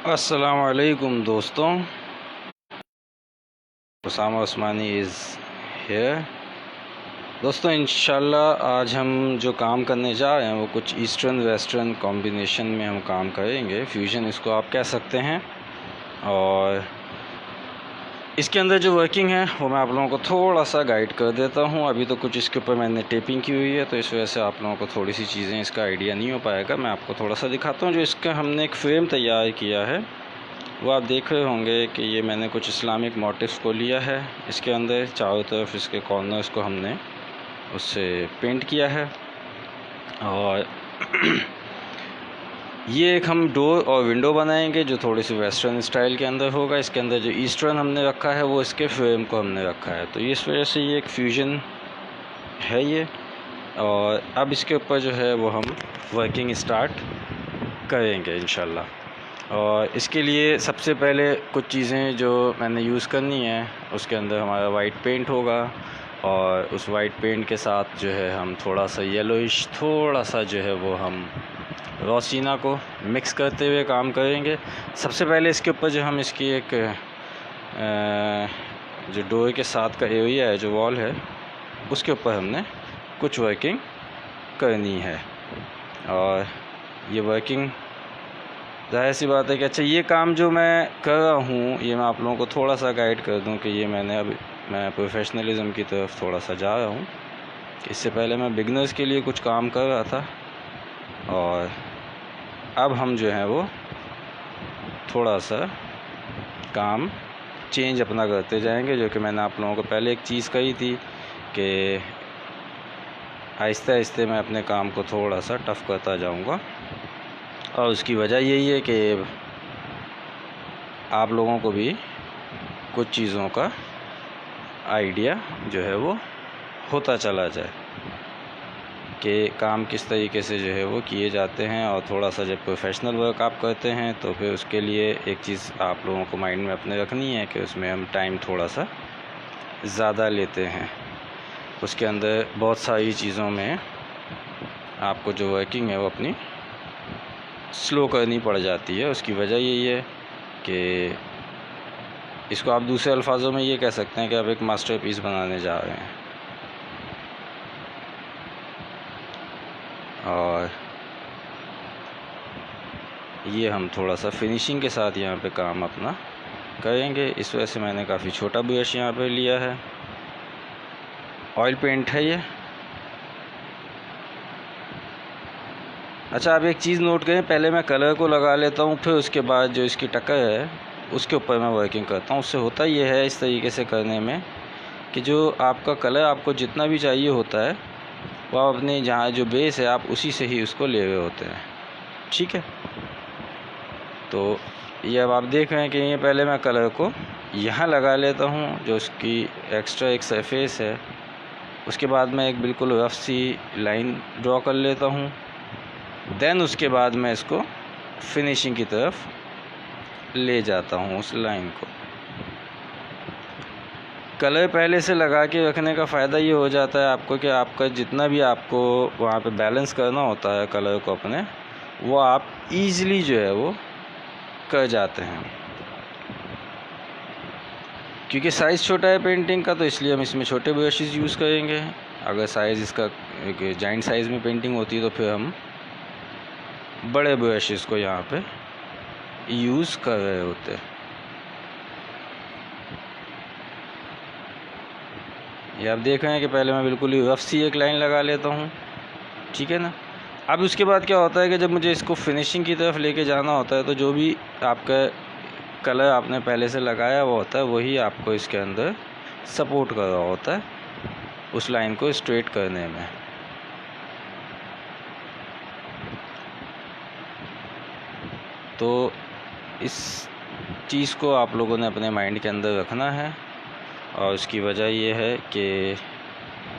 अस्सलाम वालेकुम दोस्तों, उसामा उस्मानी इज़ हेयर। दोस्तों, इंशाल्लाह आज हम जो काम करने जा रहे हैं वो कुछ ईस्टर्न वेस्टर्न कॉम्बिनेशन में हम काम करेंगे। फ्यूजन इसको आप कह सकते हैं। और इसके अंदर जो वर्किंग है वो मैं आप लोगों को थोड़ा सा गाइड कर देता हूँ। अभी तो कुछ इसके ऊपर मैंने टेपिंग की हुई है, तो इस वजह से आप लोगों को थोड़ी सी चीज़ें इसका आइडिया नहीं हो पाएगा। मैं आपको थोड़ा सा दिखाता हूँ। जो इसका हमने एक फ्रेम तैयार किया है वो आप देख रहे होंगे कि ये मैंने कुछ इस्लामिक मोटिव्स को लिया है। इसके अंदर चारों तरफ इसके कॉर्नर्स को हमने उससे पेंट किया है। और ये एक हम डोर और विंडो बनाएंगे जो थोड़ी सी वेस्टर्न स्टाइल के अंदर होगा। इसके अंदर जो ईस्टर्न हमने रखा है वो इसके फ्रेम को हमने रखा है, तो इस वजह से ये एक फ्यूजन है ये। और अब इसके ऊपर जो है वो हम वर्किंग स्टार्ट करेंगे इंशाल्लाह। और इसके लिए सबसे पहले कुछ चीज़ें जो मैंने यूज़ करनी है, उसके अंदर हमारा वाइट पेंट होगा। और उस वाइट पेंट के साथ जो है हम थोड़ा सा येलोइश, थोड़ा सा जो है वो हम रोसिना को मिक्स करते हुए काम करेंगे। सबसे पहले इसके ऊपर जो हम इसकी एक जो डोर के साथ का एरिया है, जो वॉल है, उसके ऊपर हमने कुछ वर्किंग करनी है। और ये वर्किंग ज़ाहिर सी बात है कि अच्छा, ये काम जो मैं कर रहा हूँ ये मैं आप लोगों को थोड़ा सा गाइड कर दूँ कि ये मैं प्रोफेशनलिज़म की तरफ थोड़ा सा जा रहा हूँ। इससे पहले मैं बिगनर्स के लिए कुछ काम कर रहा था, और अब हम जो है वो थोड़ा सा काम चेंज अपना करते जाएंगे। जो कि मैंने आप लोगों को पहले एक चीज़ कही थी कि आहिस्ते आहिस्ते मैं अपने काम को थोड़ा सा टफ़ करता जाऊँगा। और उसकी वजह यही है कि आप लोगों को भी कुछ चीज़ों का आइडिया जो है वो होता चला जाए कि काम किस तरीके से जो है वो किए जाते हैं। और थोड़ा सा जब प्रोफेशनल वर्क आप करते हैं तो फिर उसके लिए एक चीज़ आप लोगों को माइंड में अपने रखनी है कि उसमें हम टाइम थोड़ा सा ज़्यादा लेते हैं। उसके अंदर बहुत सारी चीज़ों में आपको जो वर्किंग है वो अपनी स्लो करनी पड़ जाती है। उसकी वजह यही है कि इसको आप दूसरे अल्फाजों में ये कह सकते हैं कि आप एक मास्टरपीस बनाने जा रहे हैं। और ये हम थोड़ा सा फिनिशिंग के साथ यहाँ पे काम अपना करेंगे। इस वजह से मैंने काफ़ी छोटा ब्रश यहाँ पे लिया है। ऑयल पेंट है ये। अच्छा, आप एक चीज़ नोट करें, पहले मैं कलर को लगा लेता हूँ, फिर उसके बाद जो इसकी टक्कर है उसके ऊपर मैं वर्किंग करता हूँ। उससे होता ये है इस तरीके से करने में कि जो आपका कलर आपको जितना भी चाहिए होता है वो आप अपने जहाँ जो बेस है आप उसी से ही उसको ले रहे होते हैं। ठीक है, तो ये अब आप देख रहे हैं कि ये पहले मैं कलर को यहाँ लगा लेता हूँ, जो उसकी एक्स्ट्रा एक सरफेस है। उसके बाद मैं एक बिल्कुल रफ सी लाइन ड्रॉ कर लेता हूँ। देन उसके बाद मैं इसको फिनिशिंग की तरफ ले जाता हूँ उस लाइन को। कलर पहले से लगा के रखने का फ़ायदा ये हो जाता है आपको कि आपका जितना भी आपको वहाँ पे बैलेंस करना होता है कलर को अपने, वो आप ईज़िली जो है वो कर जाते हैं। क्योंकि साइज़ छोटा है पेंटिंग का, तो इसलिए हम इसमें छोटे ब्रशेज़ यूज़ करेंगे। अगर साइज़ इसका एक जाइंट साइज़ में पेंटिंग होती है तो फिर हम बड़े ब्रशेज़ को यहाँ पे यूज़ कर रहे होते हैं। ये आप देख रहे हैं कि पहले मैं बिल्कुल ही रफ सी एक लाइन लगा लेता हूँ। ठीक है ना। अब उसके बाद क्या होता है कि जब मुझे इसको फिनिशिंग की तरफ लेके जाना होता है तो जो भी आपका कलर आपने पहले से लगाया हुआ होता है वही आपको इसके अंदर सपोर्ट कर रहा होता है उस लाइन को स्ट्रेट करने में। तो इस चीज़ को आप लोगों ने अपने माइंड के अंदर रखना है। और उसकी वजह ये है कि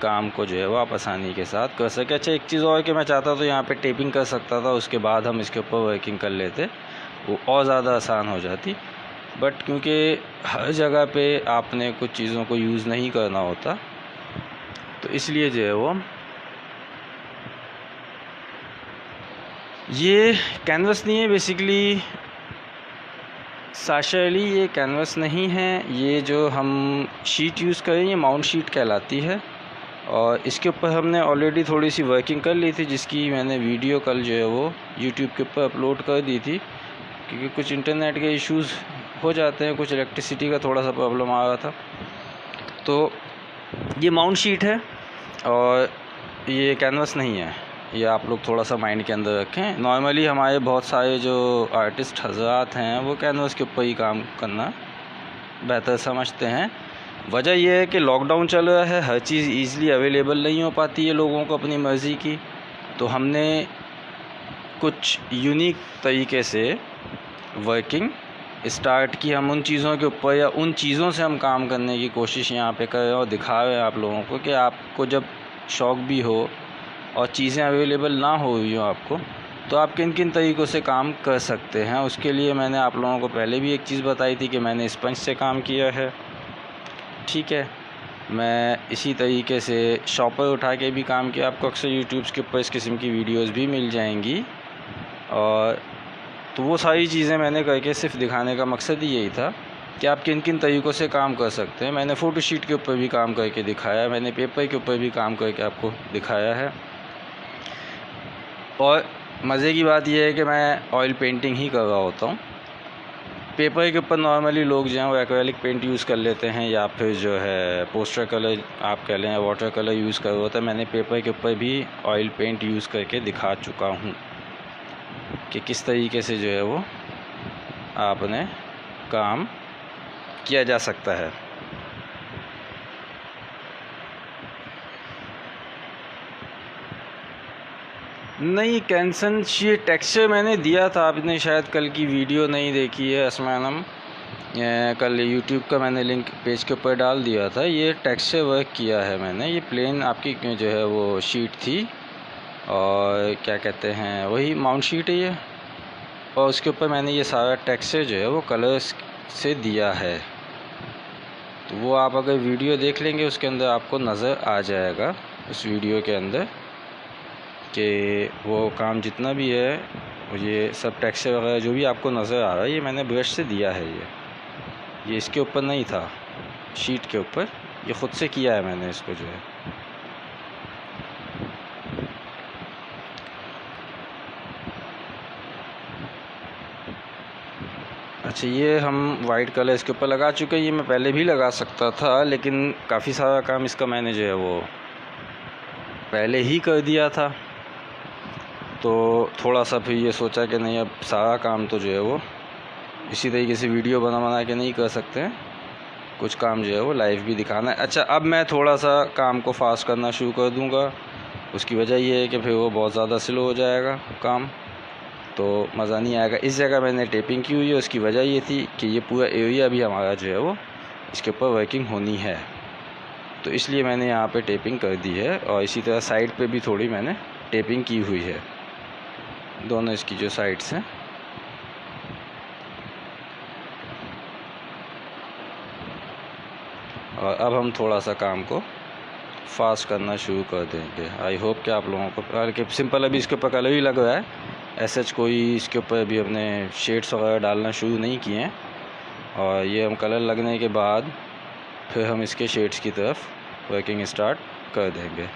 काम को जो है वो आप आसानी के साथ कर सके। अच्छा, एक चीज़ और कि मैं चाहता तो यहाँ पे टेपिंग कर सकता था, उसके बाद हम इसके ऊपर वर्किंग कर लेते, वो और ज़्यादा आसान हो जाती। बट क्योंकि हर जगह पे आपने कुछ चीज़ों को यूज़ नहीं करना होता, तो इसलिए जो है वो ये कैनवस नहीं है, बेसिकली साशा अली, ये कैनवस नहीं है, ये जो हम शीट यूज़ करें ये माउंट शीट कहलाती है। और इसके ऊपर हमने ऑलरेडी थोड़ी सी वर्किंग कर ली थी, जिसकी मैंने वीडियो कल जो है वो यूट्यूब के ऊपर अपलोड कर दी थी, क्योंकि कुछ इंटरनेट के इश्यूज़ हो जाते हैं, कुछ इलेक्ट्रिसिटी का थोड़ा सा प्रॉब्लम आ रहा था। तो ये माउंट शीट है और ये कैनवस नहीं है, ये आप लोग थोड़ा सा माइंड के अंदर रखें। नॉर्मली हमारे बहुत सारे जो आर्टिस्ट हजरात हैं वो कैनवस के ऊपर ही काम करना बेहतर समझते हैं। वजह यह है कि लॉकडाउन चल रहा है, हर चीज़ ईज़िली अवेलेबल नहीं हो पाती है लोगों को अपनी मर्ज़ी की। तो हमने कुछ यूनिक तरीके से वर्किंग स्टार्ट की। हम उन चीज़ों के ऊपर या उन चीज़ों से हम काम करने की कोशिश यहाँ पे कर रहे हैं और दिखा रहे हैं आप लोगों को कि आपको जब शौक़ भी हो और चीज़ें अवेलेबल ना हो रही हो आपको, तो आप किन किन तरीक़ों से काम कर सकते हैं। उसके लिए मैंने आप लोगों को पहले भी एक चीज़ बताई थी कि मैंने स्पंज से काम किया है, ठीक है। मैं इसी तरीके से शॉपर उठा के भी काम किया। आपको अक्सर यूट्यूब के ऊपर इस किस्म की वीडियोस भी मिल जाएंगी। और तो वो सारी चीज़ें मैंने करके सिर्फ दिखाने का मकसद ही यही था कि आप किन किन तरीक़ों से काम कर सकते हैं। मैंने फ़ोटो शीट के ऊपर भी काम करके दिखाया, मैंने पेपर के ऊपर भी काम करके आपको दिखाया है। और मज़े की बात यह है कि मैं ऑयल पेंटिंग ही कर रहा होता हूँ। पेपर के ऊपर नॉर्मली लोग जो हैं वो एक्रेलिक पेंट यूज़ कर लेते हैं या फिर जो है पोस्टर कलर आप कह लें या वाटर कलर यूज़ कर रहा होता है। मैंने पेपर के ऊपर भी ऑयल पेंट यूज़ करके दिखा चुका हूँ कि किस तरीके से जो है वो आपने काम किया जा सकता है। नहीं, कैंसन ये टेक्सचर मैंने दिया था, आपने शायद कल की वीडियो नहीं देखी है असमानम। कल यूट्यूब का मैंने लिंक पेज के ऊपर डाल दिया था। ये टेक्सचर वर्क किया है मैंने। ये प्लेन आपकी जो है वो शीट थी और क्या कहते हैं वही माउंट शीट है ये, और उसके ऊपर मैंने ये सारा टेक्सचर जो है वो कलर्स से दिया है। तो वो आप अगर वीडियो देख लेंगे उसके अंदर आपको नज़र आ जाएगा, उस वीडियो के अंदर, कि वो काम जितना भी है, ये सब टेक्सचर वगैरह जो भी आपको नज़र आ रहा है ये मैंने ब्रश से दिया है। ये इसके ऊपर नहीं था, शीट के ऊपर, ये ख़ुद से किया है मैंने इसको जो है। अच्छा, ये हम वाइट कलर इसके ऊपर लगा चुके हैं। ये मैं पहले भी लगा सकता था, लेकिन काफ़ी सारा काम इसका मैंने जो है वो पहले ही कर दिया था। तो थोड़ा सा फिर ये सोचा कि नहीं, अब सारा काम तो जो है वो इसी तरीके से वीडियो बना के नहीं कर सकते हैं, कुछ काम जो है वो लाइव भी दिखाना है। अच्छा, अब मैं थोड़ा सा काम को फास्ट करना शुरू कर दूंगा। उसकी वजह ये है कि फिर वो बहुत ज़्यादा स्लो हो जाएगा काम, तो मज़ा नहीं आएगा। इस जगह मैंने टेपिंग की हुई है, उसकी वजह ये थी कि ये पूरा एरिया भी हमारा जो है वो इसके ऊपर वर्किंग होनी है, तो इसलिए मैंने यहाँ पे टेपिंग कर दी है। और इसी तरह साइड पे भी थोड़ी मैंने टेपिंग की हुई है, दोनों इसकी जो साइड्स हैं। और अब हम थोड़ा सा काम को फास्ट करना शुरू कर देंगे। आई होप कि आप लोगों को सिंपल अभी इसके ऊपर कलर ही लग रहा है, ऐसा कोई इसके ऊपर अभी अपने शेड्स वगैरह डालना शुरू नहीं किए हैं। और ये हम कलर लगने के बाद फिर हम इसके शेड्स की तरफ वर्किंग स्टार्ट कर देंगे।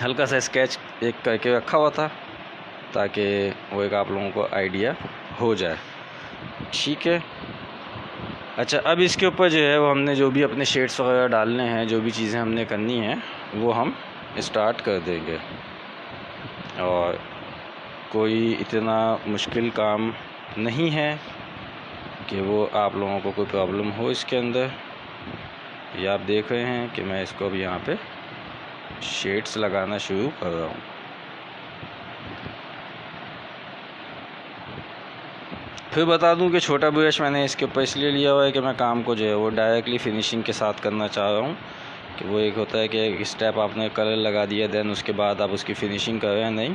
हल्का सा स्केच एक करके रखा हुआ था ताकि वो एक आप लोगों को आइडिया हो जाए, ठीक है। अच्छा, अब इसके ऊपर जो है वो हमने जो भी अपने शेड्स वगैरह डालने हैं, जो भी चीज़ें हमने करनी हैं वो हम स्टार्ट कर देंगे। और कोई इतना मुश्किल काम नहीं है कि वो आप लोगों को कोई प्रॉब्लम हो इसके अंदर। ये आप देख रहे हैं कि मैं इसको अभी यहाँ पे शेड्स लगाना शुरू कर रहा हूँ। फिर बता दूं कि छोटा ब्रश मैंने इसके ऊपर इसलिए लिया हुआ है कि मैं काम को जो है वो डायरेक्टली फिनिशिंग के साथ करना चाह रहा हूँ। कि वो एक होता है कि एक स्टेप आपने कलर लगा दिया, देन उसके बाद आप उसकी फ़िनिशिंग कर रहे हैं, नहीं,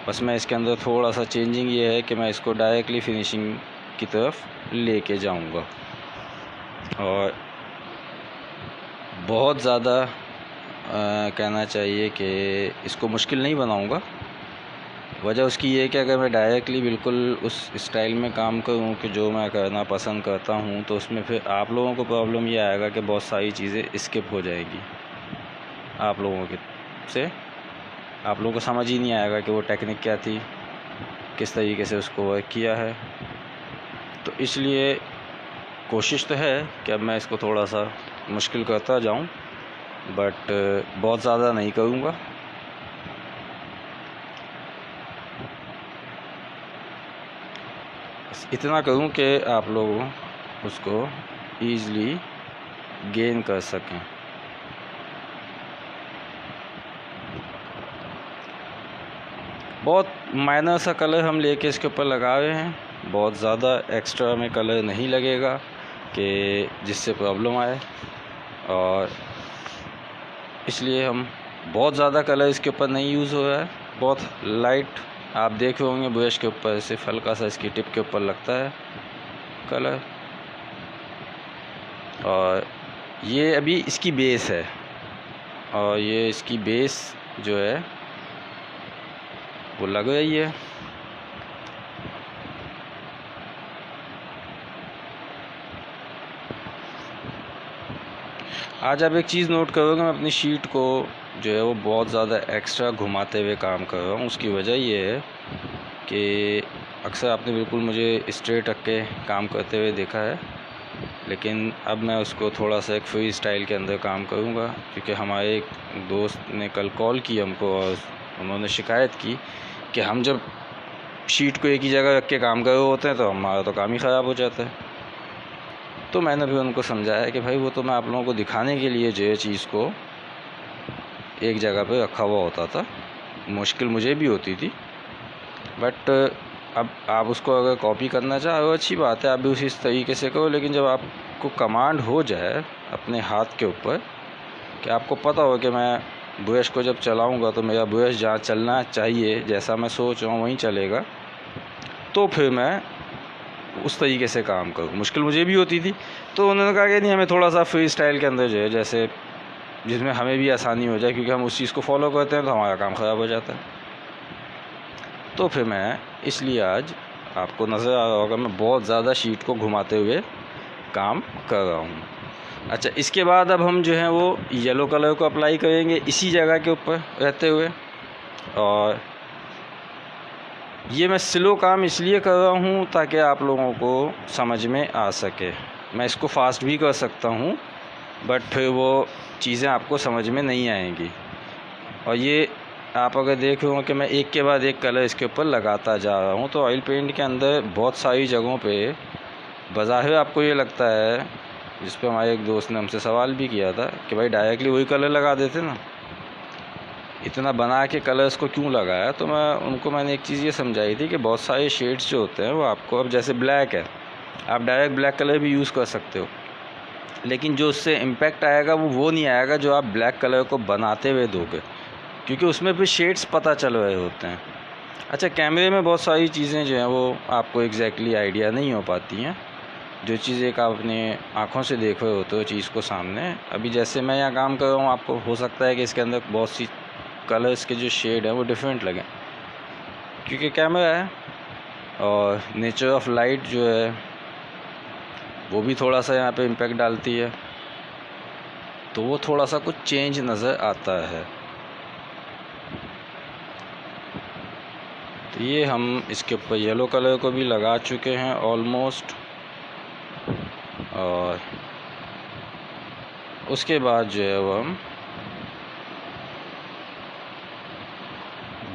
बस मैं इसके अंदर थोड़ा सा चेंजिंग ये है कि मैं इसको डायरेक्टली फिनिशिंग की तरफ लेके जाऊंगा। और बहुत ज़्यादा कहना चाहिए कि इसको मुश्किल नहीं बनाऊंगा, वजह उसकी ये है कि अगर मैं डायरेक्टली बिल्कुल उस स्टाइल में काम करूँ कि जो मैं करना पसंद करता हूँ, तो उसमें फिर आप लोगों को प्रॉब्लम ये आएगा कि बहुत सारी चीज़ें स्किप हो जाएगी आप लोगों के से। आप लोगों को समझ ही नहीं आएगा कि वो टेक्निक क्या थी, किस तरीके से उसको वर्क किया है। तो इसलिए कोशिश तो है कि अब मैं इसको थोड़ा सा मुश्किल करता जाऊँ, बट बहुत ज़्यादा नहीं करूँगा। इतना करूँ कि आप लोग उसको ईज़िली गेन कर सकें। बहुत माइनर सा कलर हम लेके इसके ऊपर लगा रहे हैं, बहुत ज़्यादा एक्स्ट्रा में कलर नहीं लगेगा कि जिससे प्रॉब्लम आए, और इसलिए हम बहुत ज़्यादा कलर इसके ऊपर नहीं यूज़ हो रहा है। बहुत लाइट आप देखे होंगे ब्रश के ऊपर सिर्फ हल्का सा इसकी टिप के ऊपर लगता है कलर। और ये अभी इसकी बेस है, और ये इसकी बेस जो है वो लग रही है। आज आप एक चीज़ नोट करोगे, मैं अपनी शीट को जो है वो बहुत ज़्यादा एक्स्ट्रा घुमाते हुए काम कर रहा हूँ। उसकी वजह ये है कि अक्सर आपने बिल्कुल मुझे स्ट्रेट रख के काम करते हुए देखा है, लेकिन अब मैं उसको थोड़ा सा एक फ्री स्टाइल के अंदर काम करूँगा। क्योंकि हमारे एक दोस्त ने कल कॉल की हमको, और उन्होंने शिकायत की कि हम जब शीट को एक ही जगह रख के काम कर रहे होते हैं तो हमारा तो काम ही ख़राब हो जाता है। तो मैंने भी उनको समझाया कि भाई वो तो मैं आप लोगों को दिखाने के लिए जो है चीज़ को एक जगह पे रखा हुआ होता था, मुश्किल मुझे भी होती थी, बट अब आप उसको अगर कॉपी करना चाहो अच्छी बात है, आप भी उसी तरीके से करो। लेकिन जब आपको कमांड हो जाए अपने हाथ के ऊपर कि आपको पता हो कि मैं ब्रश को जब चलाऊंगा तो मेरा ब्रश जहाँ चलना चाहिए, जैसा मैं सोच रहा हूँ वहीं चलेगा, तो फिर मैं उस तरीके से काम करूँ। मुश्किल मुझे भी होती थी, तो उन्होंने कहा कि नहीं, हमें थोड़ा सा फ्री स्टाइल के अंदर जो है जैसे जिसमें हमें भी आसानी हो जाए, क्योंकि हम उस चीज़ को फॉलो करते हैं तो हमारा काम ख़राब हो जाता है। तो फिर मैं इसलिए आज आपको नज़र आ रहा होगा मैं बहुत ज़्यादा शीट को घुमाते हुए काम कर रहा हूँ। अच्छा, इसके बाद अब हम जो है वो येलो कलर को अप्लाई करेंगे इसी जगह के ऊपर रहते हुए। और ये मैं स्लो काम इसलिए कर रहा हूँ ताकि आप लोगों को समझ में आ सके। मैं इसको फास्ट भी कर सकता हूँ, बट फिर वो चीज़ें आपको समझ में नहीं आएंगी। और ये आप अगर देख रहे हो कि मैं एक के बाद एक कलर इसके ऊपर लगाता जा रहा हूँ, तो ऑयल पेंट के अंदर बहुत सारी जगहों पे बज़ाहिर आपको ये लगता है, जिस पे हमारे एक दोस्त ने हमसे सवाल भी किया था कि भाई डायरेक्टली वही कलर लगा देते ना, इतना बना के कलर्स को क्यों लगाया। तो मैंने एक चीज़ ये समझाई थी कि बहुत सारे शेड्स जो होते हैं वो आपको, अब जैसे ब्लैक है, आप डायरेक्ट ब्लैक कलर भी यूज़ कर सकते हो, लेकिन जो उससे इम्पैक्ट आएगा वो नहीं आएगा जो आप ब्लैक कलर को बनाते हुए दोगे, क्योंकि उसमें भी शेड्स पता चल रहे होते हैं। अच्छा, कैमरे में बहुत सारी चीज़ें जो हैं वो आपको एग्जैक्टली आइडिया नहीं हो पाती हैं, जो चीज़ एक आप अपने आँखों से देख रहे होते हो चीज़ को सामने। अभी जैसे मैं यहाँ काम कर रहा हूँ, आपको हो सकता है कि इसके अंदर बहुत सी कलर्स के जो शेड हैं वो डिफरेंट लगें, क्योंकि कैमरा है और नेचर ऑफ लाइट जो है वो भी थोड़ा सा यहाँ पे इम्पैक्ट डालती है, तो वो थोड़ा सा कुछ चेंज नज़र आता है। तो ये हम इसके ऊपर येलो कलर को भी लगा चुके हैं ऑलमोस्ट, और उसके बाद जो है वो हम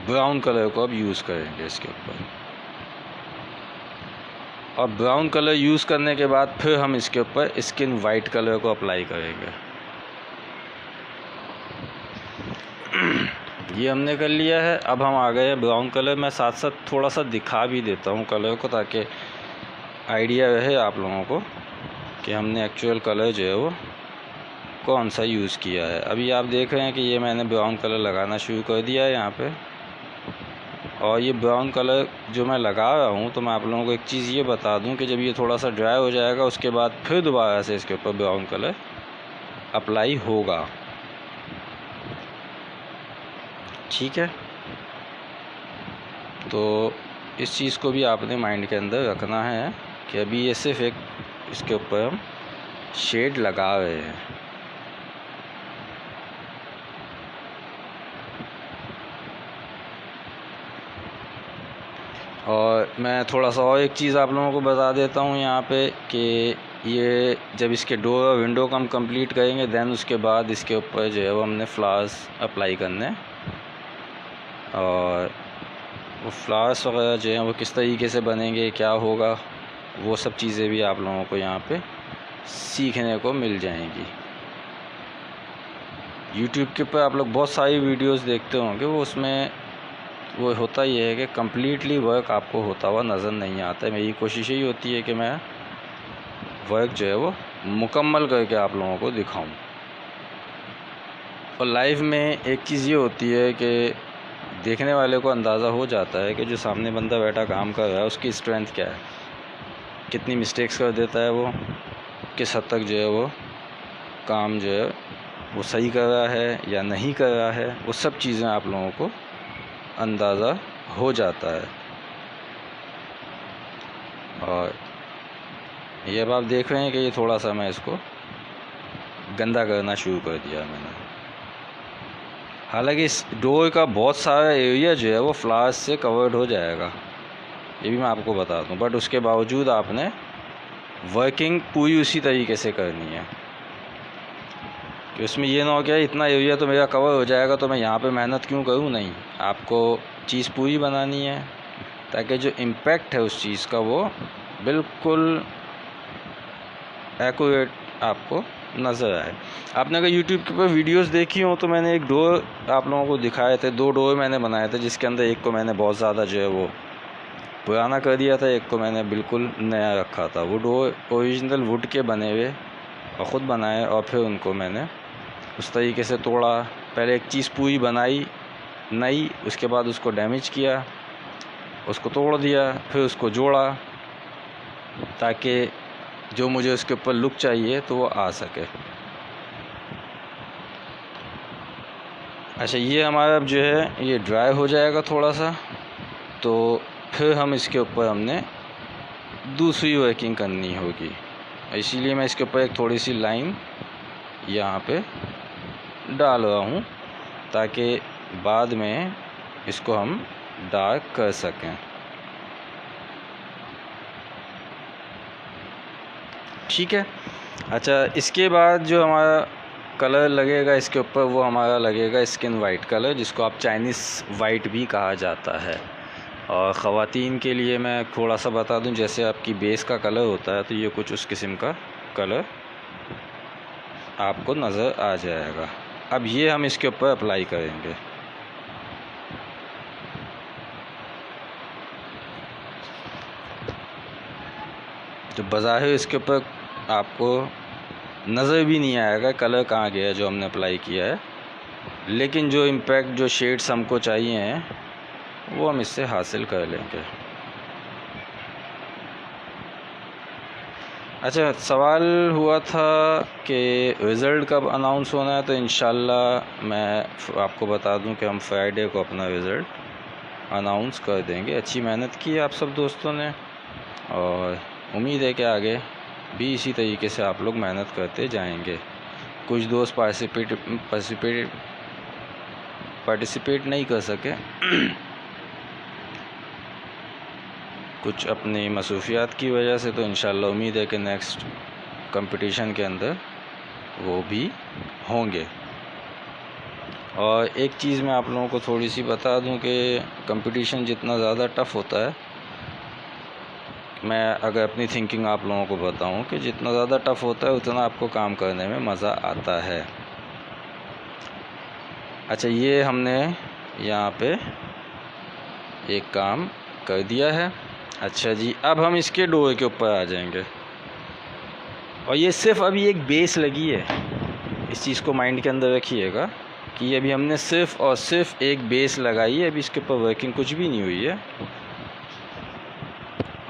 ब्राउन कलर को अब यूज़ करेंगे इसके ऊपर। और ब्राउन कलर यूज़ करने के बाद फिर हम इसके ऊपर स्किन वाइट कलर को अप्लाई करेंगे। ये हमने कर लिया है। अब हम आ गए हैं ब्राउन कलर। मैं साथ साथ थोड़ा सा दिखा भी देता हूँ कलर को, ताकि आइडिया रहे आप लोगों को कि हमने एक्चुअल कलर जो है वो कौन सा यूज़ किया है। अभी आप देख रहे हैं कि ये मैंने ब्राउन कलर लगाना शुरू कर दिया है यहाँ पे, और ये ब्राउन कलर जो मैं लगा रहा हूँ, तो मैं आप लोगों को एक चीज़ ये बता दूँ कि जब ये थोड़ा सा ड्राई हो जाएगा उसके बाद फिर दोबारा से इसके ऊपर ब्राउन कलर अप्लाई होगा। ठीक है, तो इस चीज़ को भी आपने माइंड के अंदर रखना है कि अभी ये सिर्फ एक इसके ऊपर हम शेड लगा रहे हैं। और मैं थोड़ा सा और एक चीज़ आप लोगों को बता देता हूँ यहाँ पे कि ये जब इसके डोर और विंडो को हम कंप्लीट करेंगे देन उसके बाद इसके ऊपर जो है वो हमने फ्लावर्स अप्लाई करने, और वो फ्लावर्स वगैरह जो हैं वो किस तरीके से बनेंगे, क्या होगा, वो सब चीज़ें भी आप लोगों को यहाँ पे सीखने को मिल जाएंगी। YouTube के ऊपर आप लोग बहुत सारी वीडियोस देखते होंगे, वो उसमें वो होता ही है कि कम्प्लीटली वर्क आपको होता हुआ नज़र नहीं आता है। मेरी कोशिश यही होती है कि मैं वर्क जो है वो मुकम्मल करके आप लोगों को दिखाऊं। और लाइव में एक चीज़ ये होती है कि देखने वाले को अंदाज़ा हो जाता है कि जो सामने बंदा बैठा काम कर रहा है उसकी स्ट्रेंथ क्या है, कितनी मिस्टेक्स कर देता है वो, किस हद तक जो है वो काम जो है वो सही कर रहा है या नहीं कर रहा है, वो सब चीज़ें आप लोगों को अंदाज़ा हो जाता है। और ये अब आप देख रहे हैं कि ये थोड़ा सा मैं इसको गंदा करना शुरू कर दिया मैंने। हालांकि इस डोर का बहुत सारा एरिया जो है वो फ्लावर्स से कवर्ड हो जाएगा, ये भी मैं आपको बता दूं, बट उसके बावजूद आपने वर्किंग पूरी उसी तरीके से करनी है कि उसमें ये ना हो कि इतना एरिया तो मेरा कवर हो जाएगा तो मैं यहाँ पे मेहनत क्यों करूँ। नहीं, आपको चीज़ पूरी बनानी है ताकि जो इम्पैक्ट है उस चीज़ का वो बिल्कुल एक्यूरेट आपको नज़र आए। आपने अगर YouTube के ऊपर वीडियोस देखी हो तो मैंने एक डोर आप लोगों को दिखाए थे, 2 डोर मैंने बनाए थे, जिसके अंदर एक को मैंने बहुत ज़्यादा जो है वो पुराना कर दिया था, एक को मैंने बिल्कुल नया रखा था। वो डोर ओरिजिनल वुड के बने हुए और ख़ुद बनाए, और फिर उनको मैंने उस तरीके से तोड़ा। पहले एक चीज़ पूरी बनाई नई, उसके बाद उसको डैमेज किया, उसको तोड़ दिया, फिर उसको जोड़ा ताकि जो मुझे उसके ऊपर लुक चाहिए तो वो आ सके। अच्छा, ये हमारा अब जो है ये ड्राई हो जाएगा थोड़ा सा, तो फिर हम इसके ऊपर हमने दूसरी वर्किंग करनी होगी। इसीलिए मैं इसके ऊपर एक थोड़ी सी लाइन यहाँ पे डाल रहा हूँ ताकि बाद में इसको हम डार्क कर सकें। ठीक है। अच्छा, इसके बाद जो हमारा कलर लगेगा इसके ऊपर वो हमारा लगेगा स्किन वाइट कलर, जिसको आप चाइनीज़ वाइट भी कहा जाता है। और ख़वातीन के लिए मैं थोड़ा सा बता दूं, जैसे आपकी बेस का कलर होता है तो ये कुछ उस किस्म का कलर आपको नज़र आ जाएगा। अब ये हम इसके ऊपर अप्लाई करेंगे। तो बज़ाहिर इसके ऊपर आपको नज़र भी नहीं आएगा कलर कहाँ गया है जो हमने अप्लाई किया है, लेकिन जो इम्पैक्ट जो शेड्स हमको चाहिए हैं वो हम इससे हासिल कर लेंगे। अच्छा, सवाल हुआ था कि रिज़ल्ट कब अनाउंस होना है, तो इंशाल्लाह मैं आपको बता दूं कि हम फ्राइडे को अपना रिज़ल्ट अनाउंस कर देंगे। अच्छी मेहनत की है आप सब दोस्तों ने, और उम्मीद है कि आगे भी इसी तरीके से आप लोग मेहनत करते जाएंगे। कुछ दोस्त पार्टिसिपेट नहीं कर सके कुछ अपनी मसरूफियात की वजह से, तो इंशाल्लाह उम्मीद है कि नेक्स्ट कंपटीशन के अंदर वो भी होंगे। और एक चीज़ मैं आप लोगों को थोड़ी सी बता दूं कि कंपटीशन जितना ज़्यादा टफ़ होता है, मैं अगर अपनी थिंकिंग आप लोगों को बताऊं कि जितना ज़्यादा टफ़ होता है उतना आपको काम करने में मज़ा आता है। अच्छा, ये हमने यहाँ पे एक काम कर दिया है। अच्छा जी, अब हम इसके डोर के ऊपर आ जाएंगे, और ये सिर्फ अभी एक बेस लगी है। इस चीज़ को माइंड के अंदर रखिएगा कि ये अभी हमने सिर्फ और सिर्फ एक बेस लगाई है, अभी इसके ऊपर वर्किंग कुछ भी नहीं हुई है।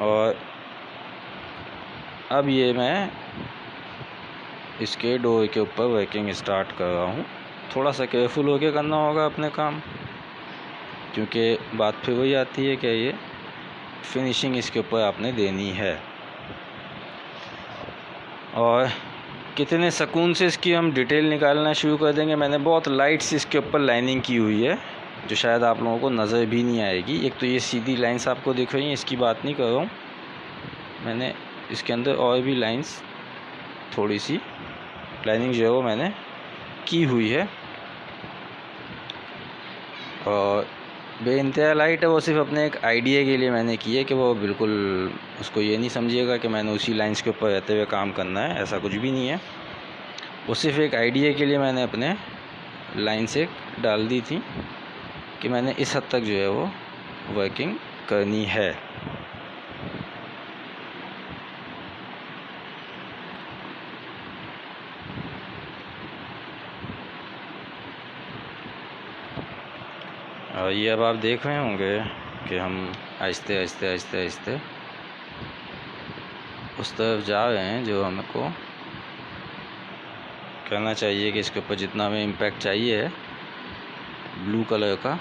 और अब ये मैं इसके डोर के ऊपर वर्किंग स्टार्ट कर रहा हूँ। थोड़ा सा केयरफुल होकर करना होगा अपने काम। क्योंकि बात फिर वही आती है कि ये फिनिशिंग इसके ऊपर आपने देनी है। और कितने सुकून से इसकी हम डिटेल निकालना शुरू कर देंगे। मैंने बहुत लाइट से इसके ऊपर लाइनिंग की हुई है जो शायद आप लोगों को नज़र भी नहीं आएगी। एक तो ये सीधी लाइंस आपको दिख रही हैं, इसकी बात नहीं कर रहा हूँ, मैंने इसके अंदर और भी लाइंस थोड़ी सी लाइनिंग जो है वो मैंने की हुई है। और बेइंतहा लाइट है, वो सिर्फ अपने एक आइडिया के लिए मैंने की है कि वो बिल्कुल उसको ये नहीं समझिएगा कि मैंने उसी लाइंस के ऊपर रहते हुए काम करना है, ऐसा कुछ भी नहीं है। वो सिर्फ एक आइडिया के लिए मैंने अपने लाइन से डाल दी थी कि मैंने इस हद तक जो है वो वर्किंग करनी है। और ये अब आप देख रहे होंगे कि हम आहिस्ते आहिस्ते आहिस्ते आहिस्ते उस तरफ जा रहे हैं जो हमको करना चाहिए कि इसके ऊपर जितना हमें इम्पैक्ट चाहिए है ब्लू कलर का।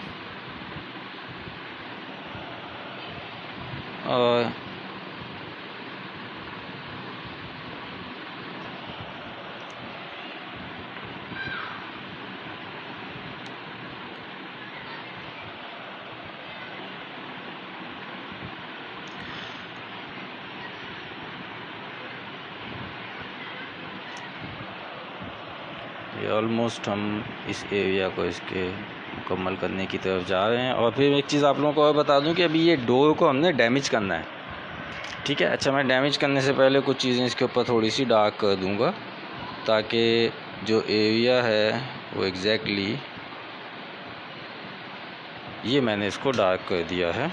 और ये ऑलमोस्ट हम इस एरिया को इसके मुकम्मल करने की तरफ जा रहे हैं। और फिर एक चीज़ आप लोगों को और बता दूं कि अभी ये डोर को हमने डैमेज करना है, ठीक है। अच्छा, मैं डैमेज करने से पहले कुछ चीज़ें इसके ऊपर थोड़ी सी डार्क कर दूंगा ताकि जो एरिया है वो एग्जैक्टली ये मैंने इसको डार्क कर दिया है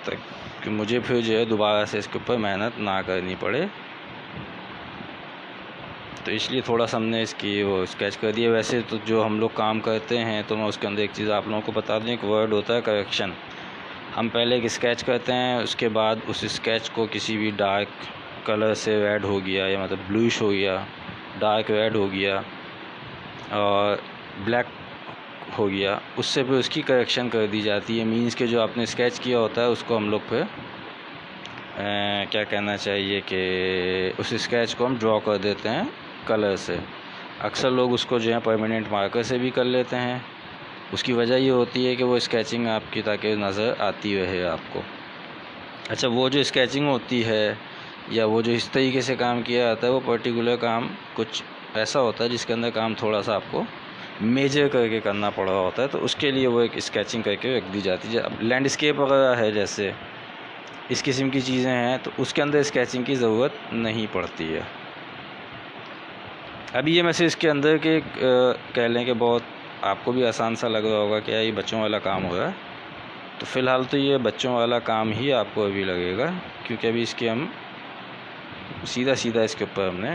ताकि मुझे फिर जो है दोबारा से इसके ऊपर मेहनत ना करनी पड़े। तो इसलिए थोड़ा सा हमने इसकी वो स्केच कर दिया। वैसे तो जो हम लोग काम करते हैं तो मैं उसके अंदर एक चीज़ आप लोगों को बता दूँ, एक वर्ड होता है करेक्शन। हम पहले एक स्केच करते हैं, उसके बाद उस स्केच को किसी भी डार्क कलर से रेड हो गया या मतलब ब्लूइश हो गया, डार्क रेड हो गया और ब्लैक हो गया, उससे फिर उसकी करेक्शन कर दी जाती है। मीन्स के जो आपने स्केच किया होता है उसको हम लोग फिर क्या कहना चाहिए कि उस स्केच को हम ड्रॉ कर देते हैं कलर से। अक्सर लोग उसको जो है परमानेंट मार्कर से भी कर लेते हैं। उसकी वजह ये होती है कि वो स्केचिंग आपकी ताकि नज़र आती रहे आपको। अच्छा, वो जो स्केचिंग होती है या वो जो इस तरीके से काम किया जाता है वो पर्टिकुलर काम कुछ ऐसा होता है जिसके अंदर काम थोड़ा सा आपको मेजर करके करना पड़ रहा होता है, तो उसके लिए वो एक स्केचिंग करके रख दी जाती है। अब लैंडस्केप वगैरह है, जैसे इस किस्म की चीज़ें हैं, तो उसके अंदर स्केचिंग की ज़रूरत नहीं पड़ती है। अभी ये मैसेज इसके अंदर के कह लें कि बहुत आपको भी आसान सा लग रहा होगा कि ये बच्चों वाला काम हो रहा है, तो फ़िलहाल तो ये बच्चों वाला काम ही आपको अभी लगेगा, क्योंकि अभी इसके हम सीधा सीधा इसके ऊपर हमने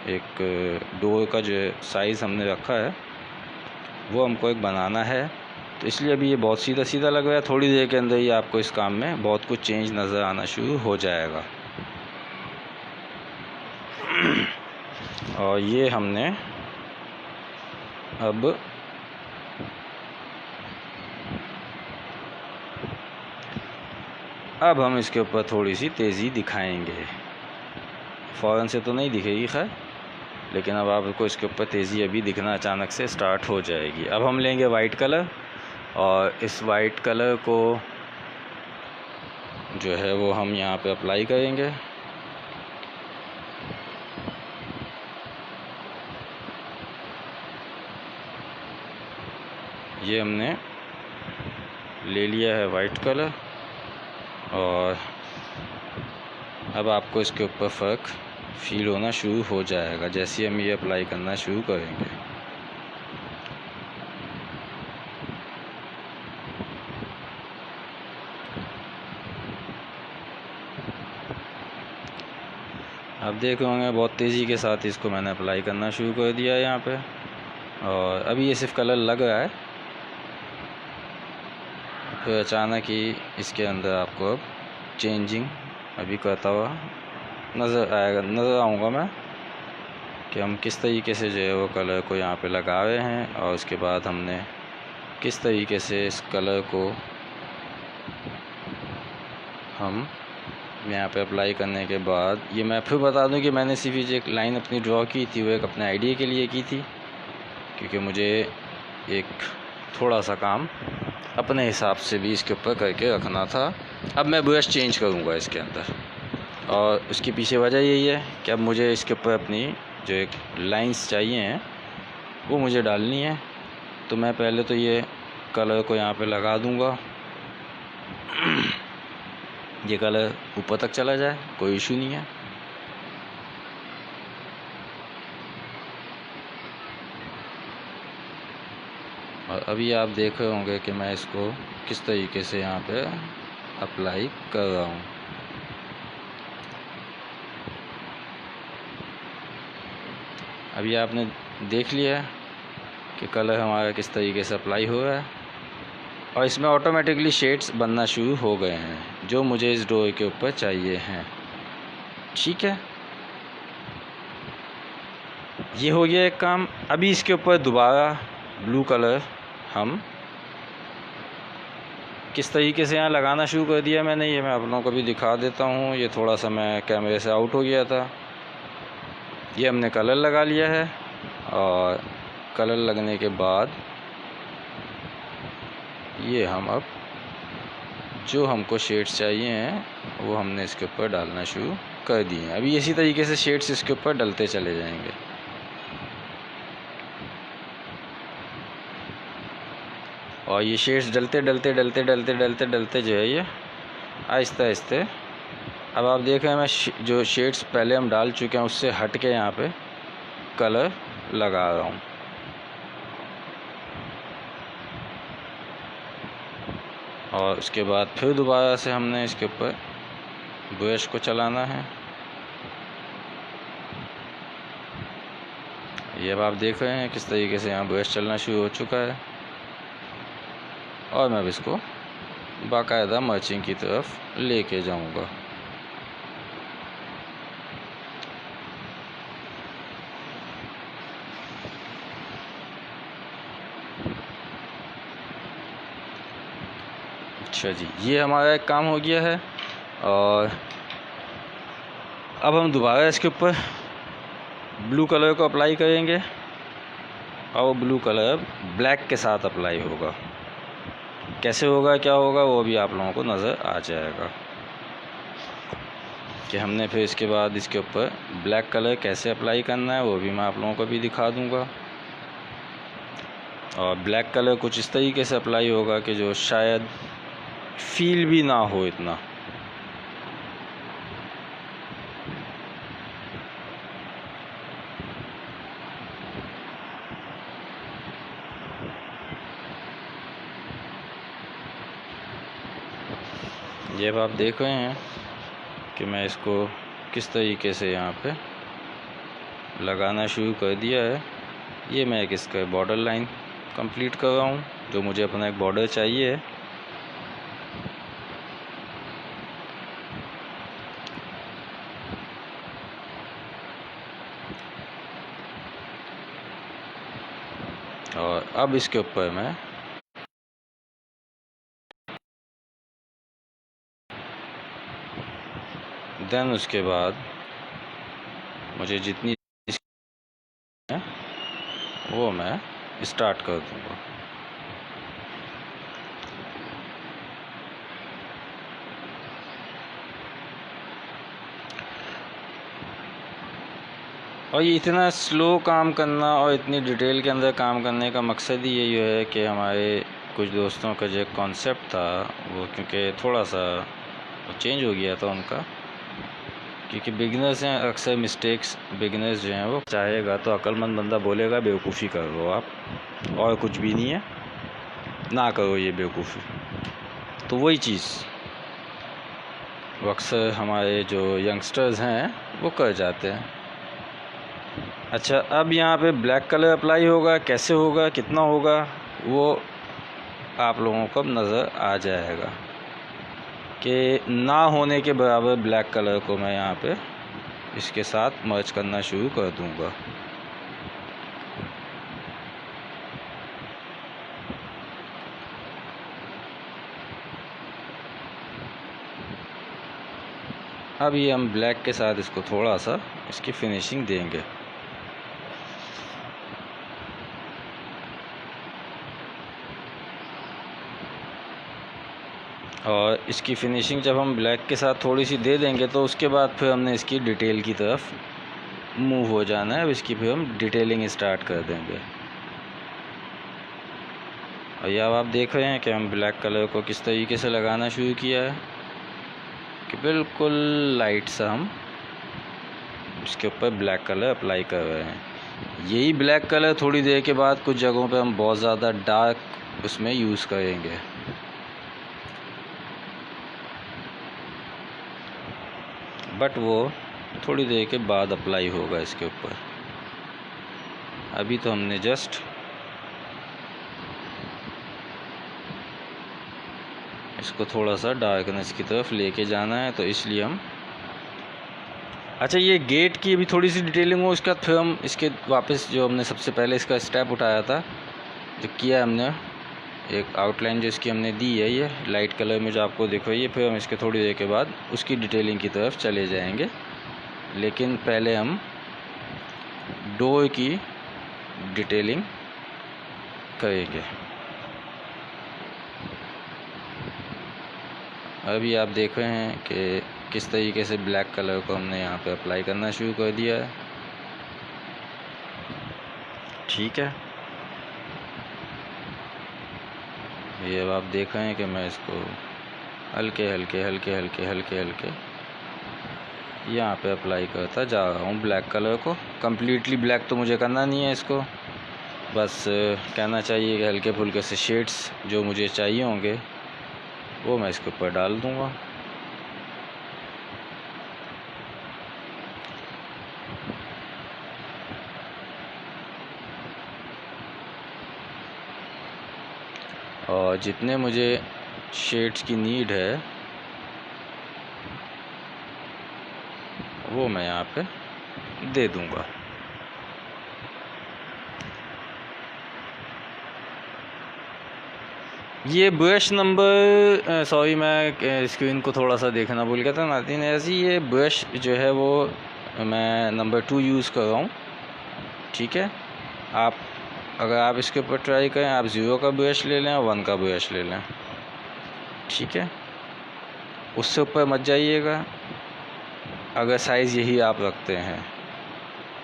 एक डोर का जो साइज़ हमने रखा है वो हमको एक बनाना है। तो इसलिए अभी ये बहुत सीधा सीधा लग रहा है। थोड़ी देर के अंदर ही आपको इस काम में बहुत कुछ चेंज नज़र आना शुरू हो जाएगा। और ये हमने अब हम इसके ऊपर थोड़ी सी तेज़ी दिखाएंगे। फ़ौरन से तो नहीं दिखेगी खैर, लेकिन अब आपको इसके ऊपर तेज़ी अभी दिखना अचानक से स्टार्ट हो जाएगी। अब हम लेंगे वाइट कलर और इस वाइट कलर को जो है वो हम यहाँ पे अप्लाई करेंगे। ये हमने ले लिया है वाइट कलर और अब आपको इसके ऊपर फ़र्क फील होना शुरू हो जाएगा जैसे हम ये अप्लाई करना शुरू करेंगे। आप देख रहे होंगे बहुत तेज़ी के साथ इसको मैंने अप्लाई करना शुरू कर दिया है यहाँ पे। और अभी ये सिर्फ कलर लग रहा है, फिर अचानक ही इसके अंदर आपको अब चेंजिंग अभी करता हुआ नज़र आऊँगा मैं कि हम किस तरीके से जो है वो कलर को यहाँ पे लगा रहे हैं। और उसके बाद हमने किस तरीके से इस कलर को हम यहाँ पे अप्लाई करने के बाद, ये मैं फिर बता दूं कि मैंने सिर्फ एक लाइन अपनी ड्रॉ की थी, वो एक अपने आइडिया के लिए की थी, क्योंकि मुझे एक थोड़ा सा काम अपने हिसाब से भी इसके ऊपर करके रखना था। अब मैं ब्रश चेंज करूँगा इसके अंदर, और उसके पीछे वजह यही है कि अब मुझे इसके ऊपर अपनी जो एक लाइंस चाहिए हैं वो मुझे डालनी है। तो मैं पहले तो ये कलर को यहाँ पे लगा दूँगा, ये कलर ऊपर तक चला जाए, कोई इशू नहीं है। और अभी आप देख रहे होंगे कि मैं इसको किस तरीके से यहाँ पे अप्लाई कर रहा हूँ। अभी आपने देख लिया कि कलर हमारा किस तरीके से अप्लाई हो रहा है, और इसमें ऑटोमेटिकली शेड्स बनना शुरू हो गए हैं जो मुझे इस डोर के ऊपर चाहिए हैं। ठीक है, ये हो गया एक काम। अभी इसके ऊपर दोबारा ब्लू कलर हम किस तरीके से यहाँ लगाना शुरू कर दिया मैंने, ये मैं आप लोगों को भी दिखा देता हूँ। ये थोड़ा सा मैं कैमरे से आउट हो गया था। ये हमने कलर लगा लिया है, और कलर लगने के बाद ये हम अब जो हमको शेड्स चाहिए हैं वो हमने इसके ऊपर डालना शुरू कर दिए हैं। अभी इसी तरीके से शेड्स इसके ऊपर डलते चले जाएंगे। और ये शेड्स डलते डलते डलते डलते डलते डलते जो है ये आहिस्ते आहिस्ते, अब आप देख रहे हैं मैं जो शेड्स पहले हम डाल चुके हैं उससे हट के यहाँ पे कलर लगा रहा हूँ। और उसके बाद फिर दोबारा से हमने इसके ऊपर ब्रश को चलाना है। ये अब आप देख रहे हैं किस तरीके से यहाँ ब्रश चलना शुरू हो चुका है, और मैं अब इसको बाकायदा मर्चिंग की तरफ लेके जाऊंगा। अच्छा जी, ये हमारा एक काम हो गया है। और अब हम दोबारा इसके ऊपर ब्लू कलर को अप्लाई करेंगे, और वो ब्लू कलर ब्लैक के साथ अप्लाई होगा। कैसे होगा, क्या होगा, वो भी आप लोगों को नज़र आ जाएगा कि हमने फिर इसके बाद इसके ऊपर ब्लैक कलर कैसे अप्लाई करना है, वो भी मैं आप लोगों को भी दिखा दूंगा। और ब्लैक कलर कुछ इस तरीके से अप्लाई होगा कि जो शायद फील भी ना हो इतना। ये अब आप देख रहे हैं कि मैं इसको किस तरीके से यहाँ पे लगाना शुरू कर दिया है। ये मैं एक इसका बॉर्डर लाइन कंप्लीट कर रहा हूँ, जो मुझे अपना एक बॉर्डर चाहिए है। और अब इसके ऊपर मैं देन उसके बाद मुझे जितनी है वो मैं स्टार्ट कर दूँगा। और ये इतना स्लो काम करना और इतनी डिटेल के अंदर काम करने का मकसद ही यही है कि हमारे कुछ दोस्तों का जो कॉन्सेप्ट था वो, क्योंकि थोड़ा सा चेंज हो गया था उनका, क्योंकि बिगिनर्स हैं, अक्सर मिस्टेक्स बिगिनर्स जो हैं वो चाहेगा तो अक्लमंद बंदा बोलेगा बेवकूफ़ी कर लो आप, और कुछ भी नहीं है, ना करो ये बेवकूफ़ी। तो वही चीज़ वो अक्सर हमारे जो यंगस्टर्स हैं वो कर जाते हैं। अच्छा, अब यहाँ पे ब्लैक कलर अप्लाई होगा, कैसे होगा, कितना होगा, वो आप लोगों को अब नज़र आ जाएगा कि ना होने के बराबर ब्लैक कलर को मैं यहाँ पे इसके साथ मर्ज करना शुरू कर दूँगा। अब ये हम ब्लैक के साथ इसको थोड़ा सा इसकी फिनिशिंग देंगे। और इसकी फिनिशिंग जब हम ब्लैक के साथ थोड़ी सी दे देंगे तो उसके बाद फिर हमने इसकी डिटेल की तरफ मूव हो जाना है। अब इसकी फिर हम डिटेलिंग स्टार्ट कर देंगे। और ये अब आप देख रहे हैं कि हम ब्लैक कलर को किस तरीके से लगाना शुरू किया है कि बिल्कुल लाइट सा हम इसके ऊपर ब्लैक कलर अप्लाई कर रहे हैं। यही ब्लैक कलर थोड़ी देर के बाद कुछ जगहों पे हम बहुत ज़्यादा डार्क उसमें यूज़ करेंगे। बट वो थोड़ी देर के बाद अप्लाई होगा इसके ऊपर। अभी तो हमने जस्ट इसको थोड़ा सा डार्कनेस की तरफ लेके जाना है, तो इसलिए हम अच्छा ये गेट की भी थोड़ी सी डिटेलिंग हो, उसके बाद फिर हम इसके वापस जो हमने सबसे पहले इसका स्टेप उठाया था, जो किया हमने एक आउटलाइन जो इसकी हमने दी है ये लाइट कलर में जो आपको दिख रही है, फिर हम इसके थोड़ी देर के बाद उसकी डिटेलिंग की तरफ चले जाएंगे। लेकिन पहले हम डोर की डिटेलिंग करेंगे। अभी आप देख रहे हैं कि किस तरीके से ब्लैक कलर को हमने यहाँ पे अप्लाई करना शुरू कर दिया है। ठीक है, ये अब आप देख रहे हैं कि मैं इसको हल्के हल्के हल्के हल्के हल्के हल्के यहाँ पे अप्लाई करता जा रहा हूँ ब्लैक कलर को। कम्प्लीटली ब्लैक तो मुझे करना नहीं है इसको, बस कहना चाहिए कि हल्के फुल्के से शेड्स जो मुझे चाहिए होंगे वो मैं इसके ऊपर डाल दूँगा। और जितने मुझे शेड्स की नीड है वो मैं यहाँ पे दे दूँगा। ये ब्रश नंबर सॉरी मैं स्क्रीन को थोड़ा सा देखना भूल गया था नाज़रीन। ऐसी ये ब्रश जो है वो मैं नंबर 2 यूज़ कर रहा हूँ। ठीक है, आप अगर आप इसके ऊपर ट्राई करें, आप 0 का ब्रश ले लें और 1 का ब्रश ले लें। ठीक है, उससे ऊपर मत जाइएगा अगर साइज़ यही आप रखते हैं।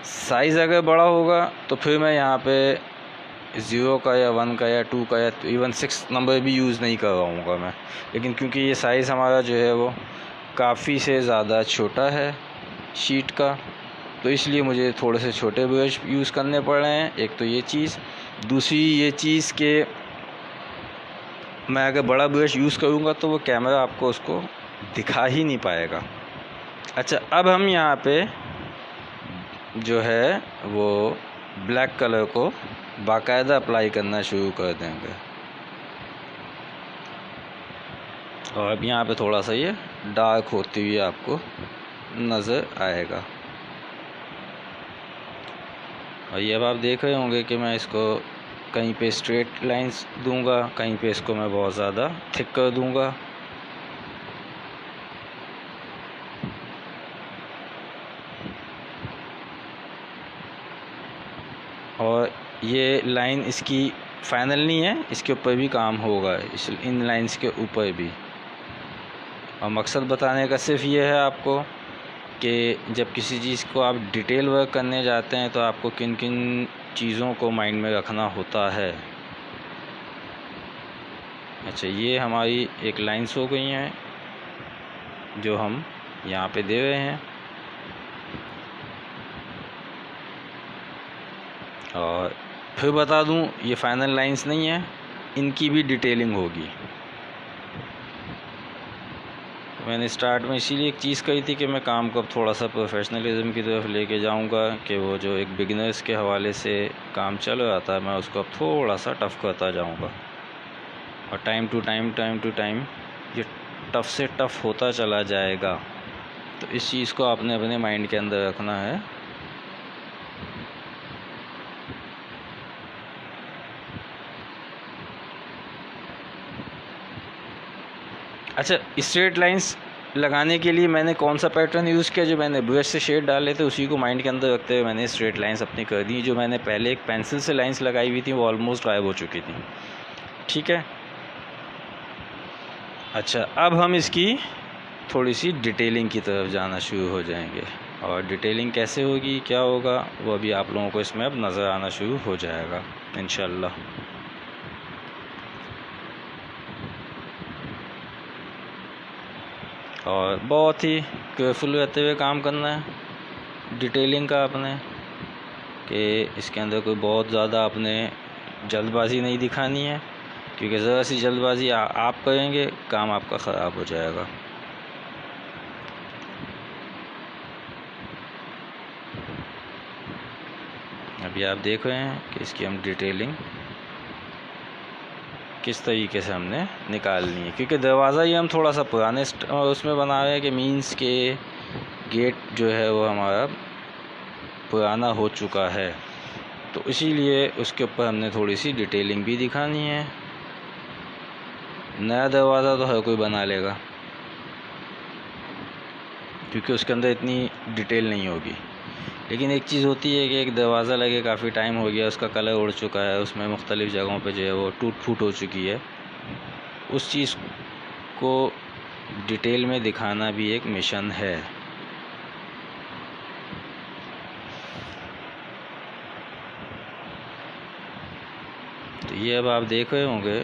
साइज़ अगर बड़ा होगा तो फिर मैं यहाँ पे 0 का या 1 का या 2 का या इवन 6 नंबर भी यूज़ नहीं कर रहा हूँ मैं। लेकिन क्योंकि ये साइज़ हमारा जो है वो काफ़ी से ज़्यादा छोटा है शीट का, तो इसलिए मुझे थोड़े से छोटे ब्रश यूज़ करने पड़ रहे हैं। एक तो ये चीज़, दूसरी ये चीज़ कि मैं अगर बड़ा ब्रश यूज़ करूँगा तो वो कैमरा आपको उसको दिखा ही नहीं पाएगा। अच्छा, अब हम यहाँ पे जो है वो ब्लैक कलर को बाकायदा अप्लाई करना शुरू कर देंगे। और अब यहाँ पे थोड़ा सा ये डार्क होती हुई आपको नज़र आएगा। और ये अब आप देख रहे होंगे कि मैं इसको कहीं पे स्ट्रेट लाइंस दूंगा, कहीं पे इसको मैं बहुत ज़्यादा थिक कर दूंगा। और ये लाइन इसकी फाइनल नहीं है, इसके ऊपर भी काम होगा, इस इन लाइंस के ऊपर भी। और मकसद बताने का सिर्फ ये है आपको कि जब किसी चीज़ को आप डिटेल वर्क करने जाते हैं तो आपको किन किन चीज़ों को माइंड में रखना होता है। अच्छा, ये हमारी एक लाइंस हो गई हैं जो हम यहाँ पे दे रहे हैं। और फिर बता दूं, ये फाइनल लाइंस नहीं है, इनकी भी डिटेलिंग होगी। मैंने स्टार्ट में इसीलिए एक चीज़ कही थी कि मैं काम को अब थोड़ा सा प्रोफेशनलिज्म की तरफ लेके जाऊंगा, कि वो जो एक बिगिनर्स के हवाले से काम चल रहा था मैं उसको अब थोड़ा सा टफ़ करता जाऊंगा। और टाइम टू टाइम ये टफ़ से टफ़ होता चला जाएगा। तो इस चीज़ को आपने अपने माइंड के अंदर रखना है। अच्छा, स्ट्रेट लाइंस लगाने के लिए मैंने कौन सा पैटर्न यूज़ किया, जो मैंने ब्रश से शेड डाले थे उसी को माइंड के अंदर रखते हुए मैंने स्ट्रेट लाइंस अपनी कर दी। जो मैंने पहले एक पेंसिल से लाइंस लगाई हुई थी वो ऑलमोस्ट गायब हो चुकी थी। ठीक है, अच्छा अब हम इसकी थोड़ी सी डिटेलिंग की तरफ जाना शुरू हो जाएंगे। और डिटेलिंग कैसे होगी, क्या होगा, वो अभी आप लोगों को इसमें अब नज़र आना शुरू हो जाएगा इंशाल्लाह। और बहुत ही केयरफुल रहते हुए काम करना है डिटेलिंग का आपने, कि इसके अंदर कोई बहुत ज़्यादा आपने जल्दबाजी नहीं दिखानी है, क्योंकि ज़रा सी जल्दबाजी आप करेंगे काम आपका ख़राब हो जाएगा। अभी आप देख रहे हैं कि इसकी हम डिटेलिंग किस तरीके से हमने निकालनी है, क्योंकि दरवाज़ा ही हम थोड़ा सा पुराने उसमें बना रहे हैं कि मींस के गेट जो है वो हमारा पुराना हो चुका है, तो इसीलिए उसके ऊपर हमने थोड़ी सी डिटेलिंग भी दिखानी है। नया दरवाज़ा तो हर कोई बना लेगा, क्योंकि उसके अंदर इतनी डिटेल नहीं होगी। लेकिन एक चीज़ होती है कि एक दरवाज़ा लगे काफ़ी टाइम हो गया, उसका कलर उड़ चुका है, उसमें मुख्तलिफ़ जगहों पे जो है वो टूट फूट हो चुकी है, उस चीज़ को डिटेल में दिखाना भी एक मिशन है। तो ये अब आप देख रहे होंगे,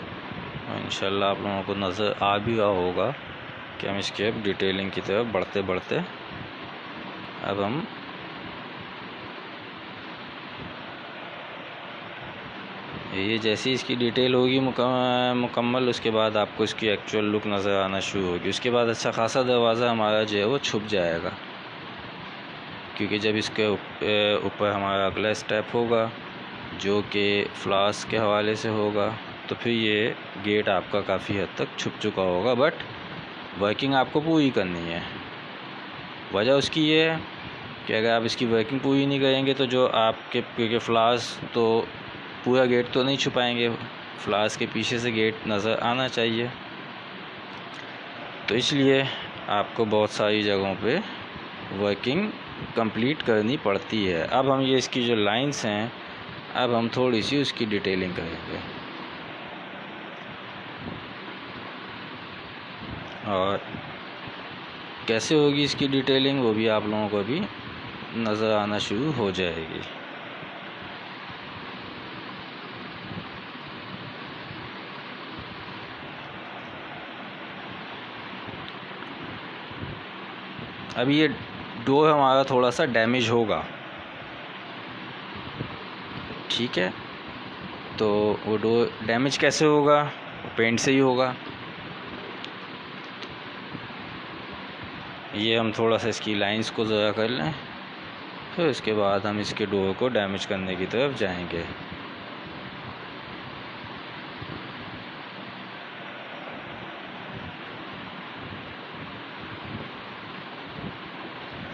इंशाल्लाह आप लोगों को नज़र आ भी रहा होगा कि हम इसके अब डिटेलिंग की तरफ बढ़ते बढ़ते अब हम ये जैसी इसकी डिटेल होगी मुकम्मल, उसके बाद आपको इसकी एक्चुअल लुक नज़र आना शुरू होगी। उसके बाद अच्छा खासा दरवाज़ा हमारा जो है वो छुप जाएगा, क्योंकि जब इसके ऊपर हमारा अगला स्टेप होगा जो कि फ्लावर्स के हवाले से होगा, तो फिर ये गेट आपका काफ़ी हद तक छुप चुका होगा। बट वर्किंग आपको पूरी करनी है। वजह उसकी ये है कि अगर आप इसकी वर्किंग पूरी नहीं करेंगे तो जो आपके, क्योंकि फ्लावर्स तो पूरा गेट तो नहीं छुपाएंगे, फ्लावर्स के पीछे से गेट नज़र आना चाहिए, तो इसलिए आपको बहुत सारी जगहों पे वर्किंग कंप्लीट करनी पड़ती है। अब हम ये इसकी जो लाइंस हैं, अब हम थोड़ी सी उसकी डिटेलिंग करेंगे। और कैसे होगी इसकी डिटेलिंग वो भी आप लोगों को भी नज़र आना शुरू हो जाएगी। अभी ये डोर हमारा थोड़ा सा डैमेज होगा, ठीक है, तो वो डोर डैमेज कैसे होगा, पेंट से ही होगा। ये हम थोड़ा सा इसकी लाइंस को ज़रा कर लें, फिर उसके बाद हम इसके डोर को डैमेज करने की तरफ जाएंगे।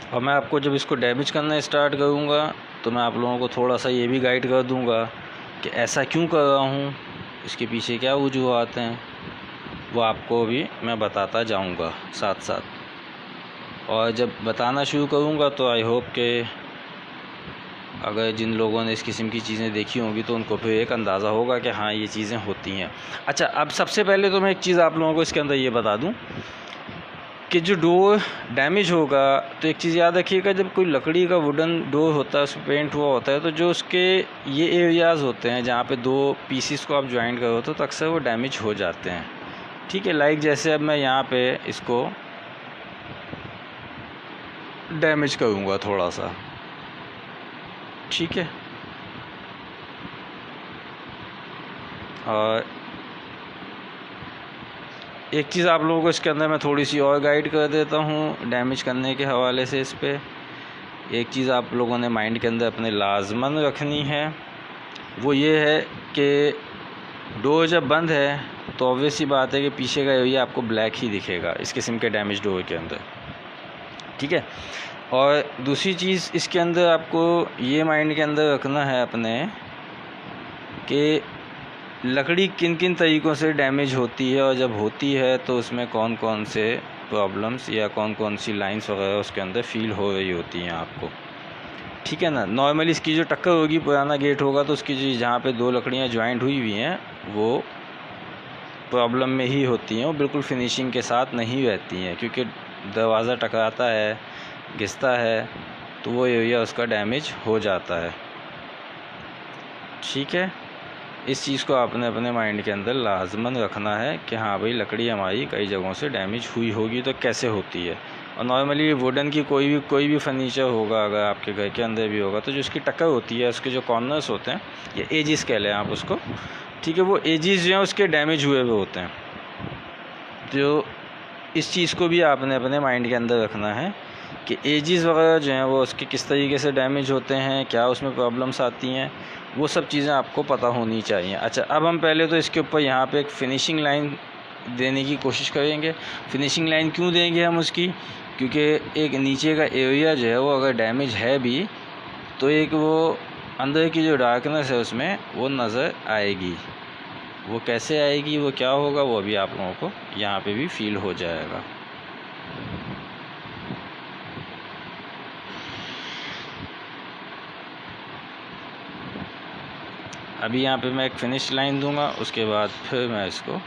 और मैं आपको जब इसको डैमेज करना स्टार्ट करूँगा तो मैं आप लोगों को थोड़ा सा ये भी गाइड कर दूँगा कि ऐसा क्यों कर रहा हूँ, इसके पीछे क्या वजूहात हैं, वो आपको भी मैं बताता जाऊँगा साथ साथ। और जब बताना शुरू करूँगा तो आई होप कि अगर जिन लोगों ने इस किस्म की चीज़ें देखी होंगी तो उनको फिर एक अंदाज़ा होगा कि हाँ ये चीज़ें होती हैं। अच्छा, अब सबसे पहले तो मैं एक चीज़ आप लोगों को इसके अंदर ये बता दूँ कि जो डोर डैमेज होगा तो एक चीज़ याद रखिएगा, जब कोई लकड़ी का वुडन डोर होता है उस पर पेंट हुआ होता है, तो जो उसके ये एरियाज़ होते हैं जहाँ पे दो पीसीस को आप ज्वाइन करो तो अक्सर वो डैमेज हो जाते हैं। ठीक है, लाइक जैसे अब मैं यहाँ पे इसको डैमेज करूँगा थोड़ा सा, ठीक है। और एक चीज़ आप लोगों को इसके अंदर मैं थोड़ी सी और गाइड कर देता हूँ डैमेज करने के हवाले से। इस पर एक चीज़ आप लोगों ने माइंड के अंदर अपने लाजमन रखनी है, वो ये है कि डोर जब बंद है तो ऑब्वियस सी बात है कि पीछे का एरिया आपको ब्लैक ही दिखेगा इस किस्म के डैमेज डोर के अंदर, ठीक है। और दूसरी चीज़ इसके अंदर आपको ये माइंड के अंदर रखना है अपने कि लकड़ी किन किन तरीक़ों से डैमेज होती है, और जब होती है तो उसमें कौन कौन से प्रॉब्लम्स या कौन कौन सी लाइंस वगैरह उसके अंदर फील हो रही होती हैं आपको, ठीक है ना। नॉर्मली इसकी जो टक्कर होगी, पुराना गेट होगा तो उसकी जो जहाँ पे दो लकड़ियाँ ज्वाइंट हुई हुई हैं वो प्रॉब्लम में ही होती हैं, वो बिल्कुल फिनिशिंग के साथ नहीं रहती हैं, क्योंकि दरवाज़ा टकराता है, घिसता है, तो वो एरिया उसका डैमेज हो जाता है, ठीक है। इस चीज़ को आपने अपने माइंड के अंदर लाजमन रखना है कि हाँ भाई, लकड़ी हमारी कई जगहों से डैमेज हुई होगी तो कैसे होती है। और नॉर्मली वुडन की कोई भी फर्नीचर होगा, अगर आपके घर के अंदर भी होगा, तो जो उसकी टक्कर होती है, उसके जो कॉर्नर्स होते हैं, या एजिस कह लें आप उसको, ठीक है, वो एजिस जो हैं उसके डैमेज हुए हुए होते हैं। तो इस चीज़ को भी आपने अपने माइंड के अंदर रखना है कि एजिस वगैरह जो हैं वो उसके किस तरीके से डैमेज होते हैं, क्या उसमें प्रॉब्लम्स आती हैं, वो सब चीज़ें आपको पता होनी चाहिए। अच्छा, अब हम पहले तो इसके ऊपर यहाँ पे एक फिनिशिंग लाइन देने की कोशिश करेंगे। फिनिशिंग लाइन क्यों देंगे हम उसकी, क्योंकि एक नीचे का एरिया जो है वो अगर डैमेज है भी तो एक वो अंदर की जो डार्कनेस है उसमें वो नज़र आएगी। वो कैसे आएगी, वो क्या होगा, वो अभी आप लोगों को यहाँ पे भी फील हो जाएगा। अभी यहाँ पे मैं एक फिनिश लाइन दूंगा, उसके बाद फिर मैं इसको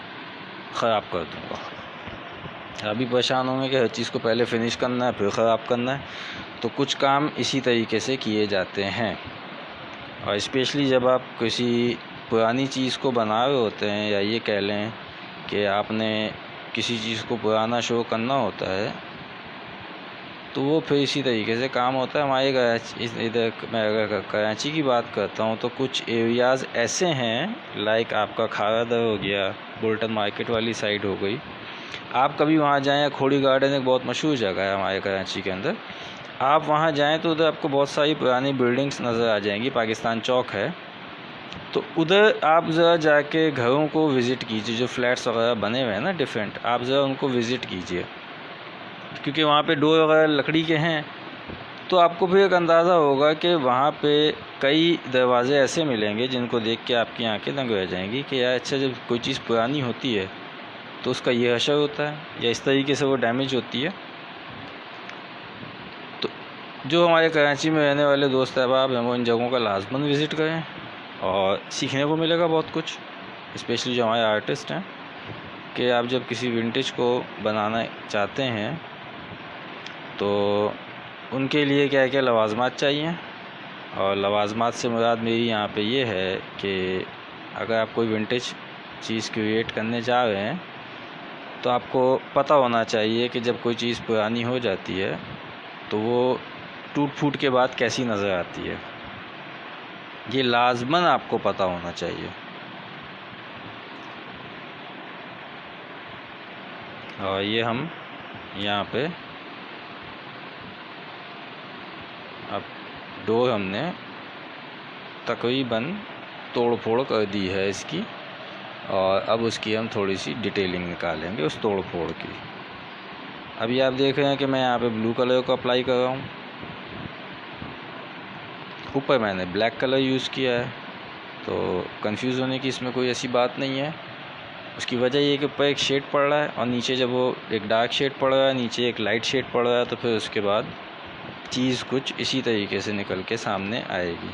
ख़राब कर दूंगा। अभी परेशान होंगे कि हर चीज़ को पहले फिनिश करना है फिर ख़राब करना है, तो कुछ काम इसी तरीके से किए जाते हैं। और स्पेशली जब आप किसी पुरानी चीज़ को बना रहे होते हैं, या ये कह लें कि आपने किसी चीज़ को पुराना शो करना होता है, तो वो फिर इसी तरीके से काम होता है। हमारे इधर मैं अगर कराची की बात करता हूँ तो कुछ एरियाज़ ऐसे हैं, लाइक आपका खारादर हो गया, बुल्टन मार्केट वाली साइड हो गई, आप कभी वहाँ जाएँ, खोड़ी गार्डन एक बहुत मशहूर जगह है हमारे कराची के अंदर, आप वहाँ जाएँ तो उधर आपको बहुत सारी पुरानी बिल्डिंग्स नज़र आ जाएंगी। पाकिस्तान चौक है, तो उधर आप ज़रा जाके घरों को विज़िट कीजिए, जो फ्लैट्स वगैरह बने हुए हैं ना डिफरेंट, आप ज़रा उनको विज़िट कीजिए, क्योंकि वहाँ पे डोर वगैरह लकड़ी के हैं, तो आपको फिर एक अंदाज़ा होगा कि वहाँ पे कई दरवाज़े ऐसे मिलेंगे जिनको देख के आपकी आंखें दंग रह जाएंगी कि यार, अच्छा, जब कोई चीज़ पुरानी होती है तो उसका ये असर होता है, या इस तरीके से वो डैमेज होती है। तो जो हमारे कराची में रहने वाले दोस्त अहबाब हैं वो इन जगहों का लाजमन विज़िट करें, और सीखने को मिलेगा बहुत कुछ, स्पेशली जो हमारे आर्टिस्ट हैं, कि आप जब किसी विंटेज को बनाना चाहते हैं तो उनके लिए क्या क्या लवाजमात चाहिए। और लवाजमात से मुराद मेरी यहाँ पे ये है कि अगर आप कोई विंटेज चीज़ क्रिएट करने जा रहे हैं तो आपको पता होना चाहिए कि जब कोई चीज़ पुरानी हो जाती है तो वो टूट फूट के बाद कैसी नज़र आती है, ये लाजमन आपको पता होना चाहिए। और ये हम यहाँ पे अब डोर हमने तकरीबन तोड़ फोड़ कर दी है इसकी, और अब उसकी हम थोड़ी सी डिटेलिंग निकालेंगे उस तोड़ फोड़ की। अभी आप देख रहे हैं कि मैं यहाँ पे ब्लू कलर को अप्लाई कर रहा हूँ, ऊपर मैंने ब्लैक कलर यूज़ किया है, तो कंफ्यूज होने की इसमें कोई ऐसी बात नहीं है। उसकी वजह ये कि ऊपर एक शेड पड़ रहा है और नीचे जब वो एक डार्क शेड पड़ रहा है, नीचे एक लाइट शेड पड़ रहा है, तो फिर उसके बाद चीज़ कुछ इसी तरीके से निकल के सामने आएगी।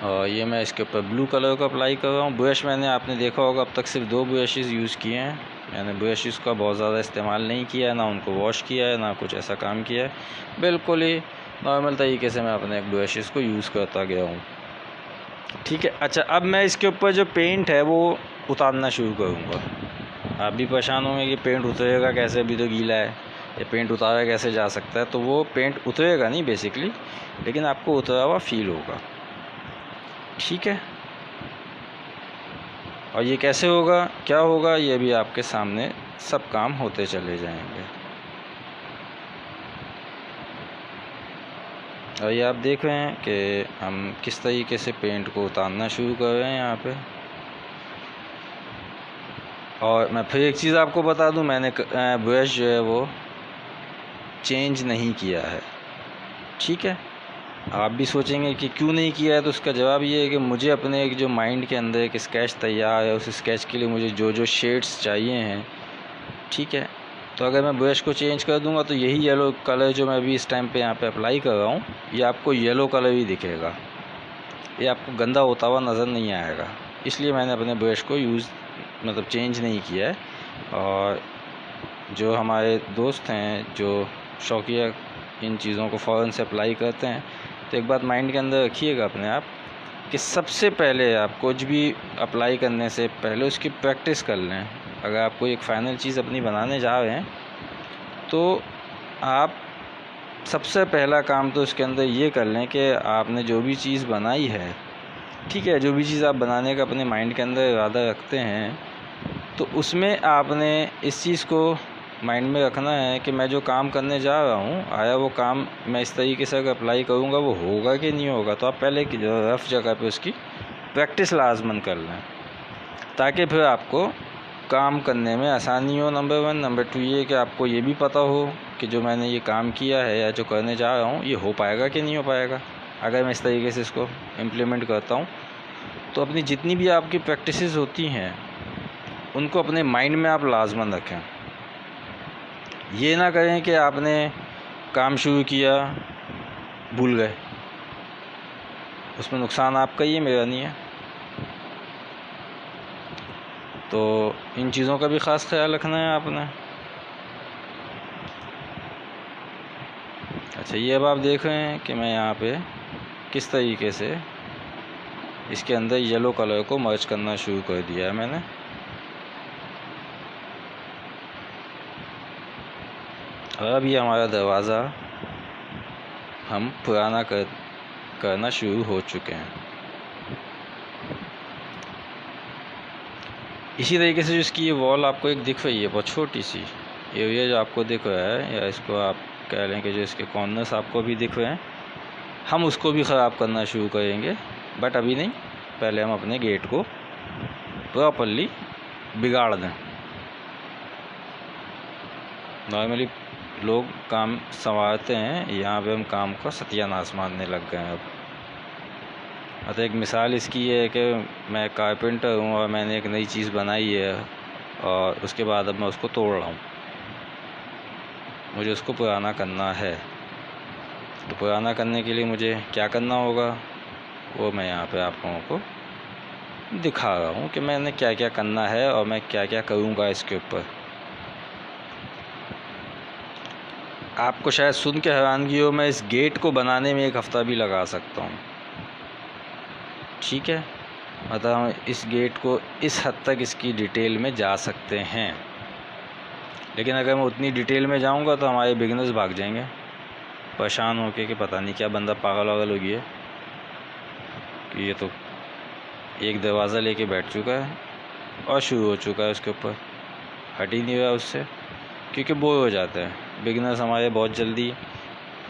और ये मैं इसके ऊपर ब्लू कलर को अप्लाई कर रहा हूँ। ब्रश मैंने, आपने देखा होगा, अब तक सिर्फ 2 ब्रशेज़ यूज़ किए हैं। मैंने ब्रशेज़ का बहुत ज़्यादा इस्तेमाल नहीं किया है, ना उनको वॉश किया है, ना कुछ ऐसा काम किया है। बिल्कुल ही नॉर्मल तरीके से मैं अपने ब्रशेज़ को यूज़ करता गया हूँ, ठीक है। अच्छा, अब मैं इसके ऊपर जो पेंट है वो उतारना शुरू करूँगा। आप भी परेशान होंगे कि पेंट उतरेगा कैसे, अभी तो गीला है, ये पेंट उतारा कैसे जा सकता है। तो वो पेंट उतरेगा नहीं बेसिकली, लेकिन आपको उतरा हुआ फील होगा, ठीक है। और ये कैसे होगा, क्या होगा, ये भी आपके सामने सब काम होते चले जाएंगे। और ये आप देख रहे हैं कि हम किस तरीके से पेंट को उतारना शुरू कर रहे हैं यहाँ पे। और मैं फिर एक चीज़ आपको बता दूं, मैंने ब्रश जो है वो चेंज नहीं किया है, ठीक है। आप भी सोचेंगे कि क्यों नहीं किया है, तो उसका जवाब ये है कि मुझे अपने एक जो माइंड के अंदर एक स्केच तैयार है, उस स्केच के लिए मुझे जो जो शेड्स चाहिए हैं, ठीक है, तो अगर मैं ब्रश को चेंज कर दूंगा तो यही येलो कलर जो मैं अभी इस टाइम पे यहाँ पे अप्लाई कर रहा हूँ, ये आपको येलो कलर ही दिखेगा, ये आपको गंदा होता हुआ नज़र नहीं आएगा। इसलिए मैंने अपने ब्रश को मतलब चेंज नहीं किया है। और जो हमारे दोस्त हैं जो शौकिया इन चीज़ों को फ़ौरन से अप्लाई करते हैं, तो एक बात माइंड के अंदर रखिएगा अपने आप कि सबसे पहले आप कुछ भी अप्लाई करने से पहले उसकी प्रैक्टिस कर लें। अगर आप कोई एक फ़ाइनल चीज़ अपनी बनाने जा रहे हैं तो आप सबसे पहला काम तो उसके अंदर ये कर लें कि आपने जो भी चीज़ बनाई है, ठीक है, जो भी चीज़ आप बनाने का अपने माइंड के अंदर इरादा रखते हैं, तो उसमें आपने इस चीज़ को माइंड में रखना है कि मैं जो काम करने जा रहा हूँ, आया वो काम मैं इस तरीके से अगर अप्लाई करूँगा वो होगा कि नहीं होगा। तो आप पहले की रफ़ जगह पे उसकी प्रैक्टिस लाजमन कर लें, ताकि फिर आपको काम करने में आसानी हो, नंबर 1। नंबर 2 ये कि आपको ये भी पता हो कि जो मैंने ये काम किया है या जो करने जा रहा हूँ ये हो पाएगा कि नहीं हो पाएगा। अगर मैं इस तरीके से इसको इम्प्लीमेंट करता हूँ, तो अपनी जितनी भी आपकी प्रैक्टिसेस होती हैं उनको अपने माइंड में आप लाजमन रखें। ये ना करें कि आपने काम शुरू किया भूल गए, उसमें नुकसान आपका ही है, मेरा नहीं है। तो इन चीज़ों का भी ख़ास ख्याल रखना है आपने। अच्छा, ये अब आप देख रहे हैं कि मैं यहाँ पे किस तरीके से इसके अंदर येलो कलर को मर्ज करना शुरू कर दिया है मैंने। और अब ये हमारा दरवाज़ा हम पुराना करना शुरू हो चुके हैं। इसी तरीके से जो इसकी ये वॉल आपको एक दिख रही है बहुत छोटी सी एरिया जो आपको दिख रहा है, या इसको आप कह लें कि जो इसके कॉर्नर्स आपको भी दिख रहे हैं, हम उसको भी ख़राब करना शुरू करेंगे, बट अभी नहीं। पहले हम अपने गेट को प्रॉपरली बिगाड़ दें। नॉर्मली लोग काम संवारते हैं, यहाँ पे हम काम का सत्यानाश मारने लग गए हैं अब। तो एक मिसाल इसकी ये है कि मैं कारपेंटर हूँ और मैंने एक नई चीज़ बनाई है और उसके बाद अब मैं उसको तोड़ रहा हूँ, मुझे उसको पुराना करना है। तो पुराना करने के लिए मुझे क्या करना होगा, वो मैं यहाँ पे आप लोगों को दिखा रहा हूँ कि मैंने क्या क्या करना है और मैं क्या क्या करूँगा इसके ऊपर। आपको शायद सुन के हैरानगी हो, मैं इस गेट को बनाने में 1 हफ़्ता भी लगा सकता हूँ, ठीक है। मतलब हम इस गेट को इस हद तक इसकी डिटेल में जा सकते हैं, लेकिन अगर मैं उतनी डिटेल में जाऊँगा तो हमारे बिगिनर्स भाग जाएंगे परेशान होके कि पता नहीं क्या बंदा पागल वागल हो गया कि ये तो एक दरवाज़ा लेके बैठ चुका है और शुरू हो चुका है उसके ऊपर, हट ही नहीं रहा उससे, क्योंकि बोर हो जाते हैं बिगिनर्स हमारे बहुत जल्दी।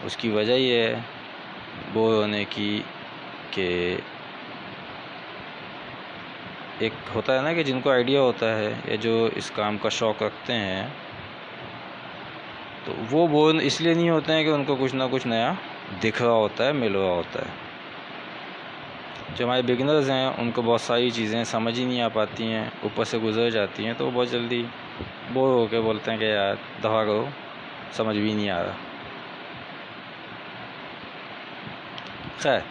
उसकी वजह ये है बोर होने की कि एक होता है ना कि जिनको आइडिया होता है या जो इस काम का शौक़ रखते हैं, तो वो बोर इसलिए नहीं होते हैं कि उनको कुछ ना कुछ नया दिख रहा होता है, मिल रहा होता है। जो हमारे बिगिनर्स हैं उनको बहुत सारी चीज़ें समझ ही नहीं आ पाती हैं, ऊपर से गुजर जाती हैं, तो वो बहुत जल्दी बोर होकर बोलते हैं कि यार दफ़ा करो, समझ भी नहीं आ रहा। खैर,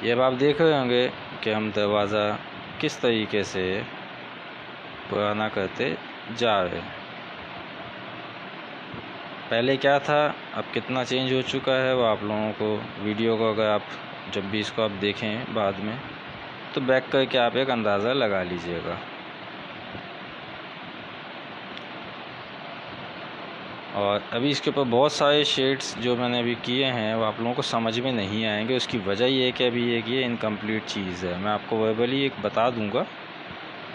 ये अब आप देख रहे होंगे कि हम दरवाज़ा किस तरीके से पुराना करते जा रहे हैं। पहले क्या था, अब कितना चेंज हो चुका है, वो आप लोगों को वीडियो को अगर आप जब भी इसको आप देखें बाद में, तो बैक करके आप एक अंदाज़ा लगा लीजिएगा। और अभी इसके ऊपर बहुत सारे शेड्स जो मैंने अभी किए हैं वो आप लोगों को समझ में नहीं आएंगे। उसकी वजह ये है कि अभी ये इनकम्प्लीट चीज़ है। मैं आपको वर्बली एक बता दूंगा,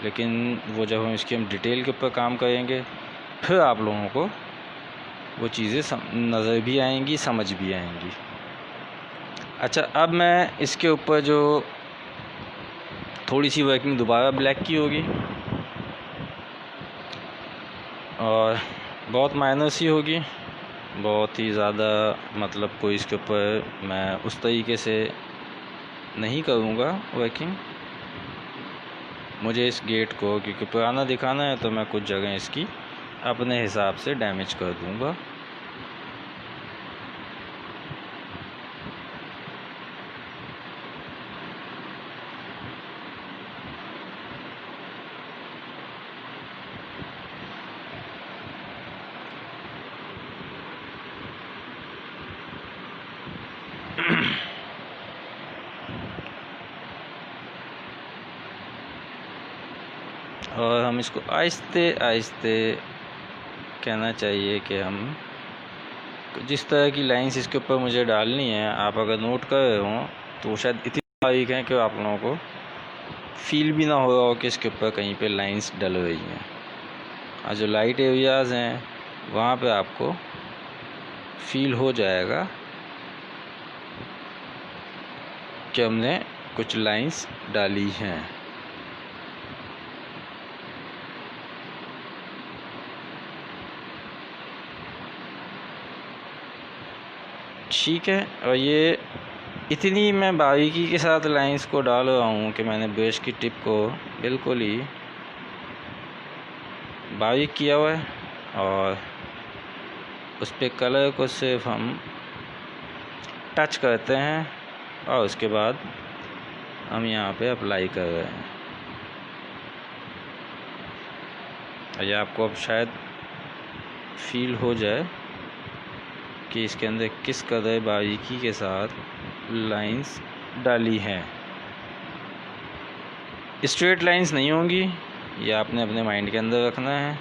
लेकिन वो जब हम डिटेल के ऊपर काम करेंगे फिर आप लोगों को वो चीज़ें नज़र भी आएंगी, समझ भी आएंगी। अच्छा, अब मैं इसके ऊपर जो थोड़ी सी वर्किंग दोबारा ब्लैक की होगी और बहुत माइनर सी होगी, बहुत ही ज़्यादा मतलब कोई इसके ऊपर मैं उस तरीके से नहीं करूँगा वर्किंग। मुझे इस गेट को क्योंकि पुराना दिखाना है तो मैं कुछ जगह इसकी अपने हिसाब से डैमेज कर दूँगा। और हम इसको आहिस्ते आहिस्ते कहना चाहिए कि हम जिस तरह की लाइंस इसके ऊपर मुझे डालनी है, आप अगर नोट कर रहे हो तो शायद इतनी बारीक हैं कि आप लोगों को फील भी ना हो रहा हो कि इसके ऊपर कहीं पे लाइंस डल रही हैं। और जो लाइट एरियाज़ हैं वहाँ पे आपको फील हो जाएगा कि हमने कुछ लाइंस डाली हैं। ठीक है, और ये इतनी मैं बारीकी के साथ लाइंस को डाल रहा हूँ कि मैंने ब्रश की टिप को बिल्कुल ही बारीक किया हुआ है और उस पर कलर को सिर्फ हम टच करते हैं और उसके बाद हम यहाँ पे अप्लाई कर रहे हैं। ये आपको अब शायद फील हो जाए कि इसके अंदर किस कदर बारीकी के साथ लाइंस डाली हैं। स्ट्रेट लाइंस नहीं होंगी, ये आपने अपने माइंड के अंदर रखना है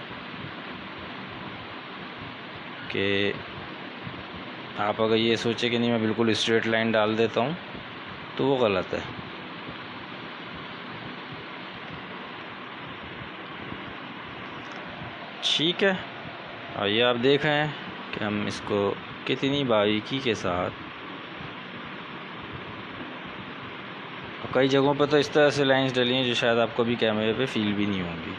कि आप अगर ये सोचे कि नहीं मैं बिल्कुल स्ट्रेट लाइन डाल देता हूँ तो वो गलत है। ठीक है, और ये आप देख रहे हैं कि हम इसको कितनी बारीकी के साथ, कई जगहों पर तो इस तरह से लाइंस डली हैं जो शायद आपको भी कैमरे पे फील भी नहीं होंगी।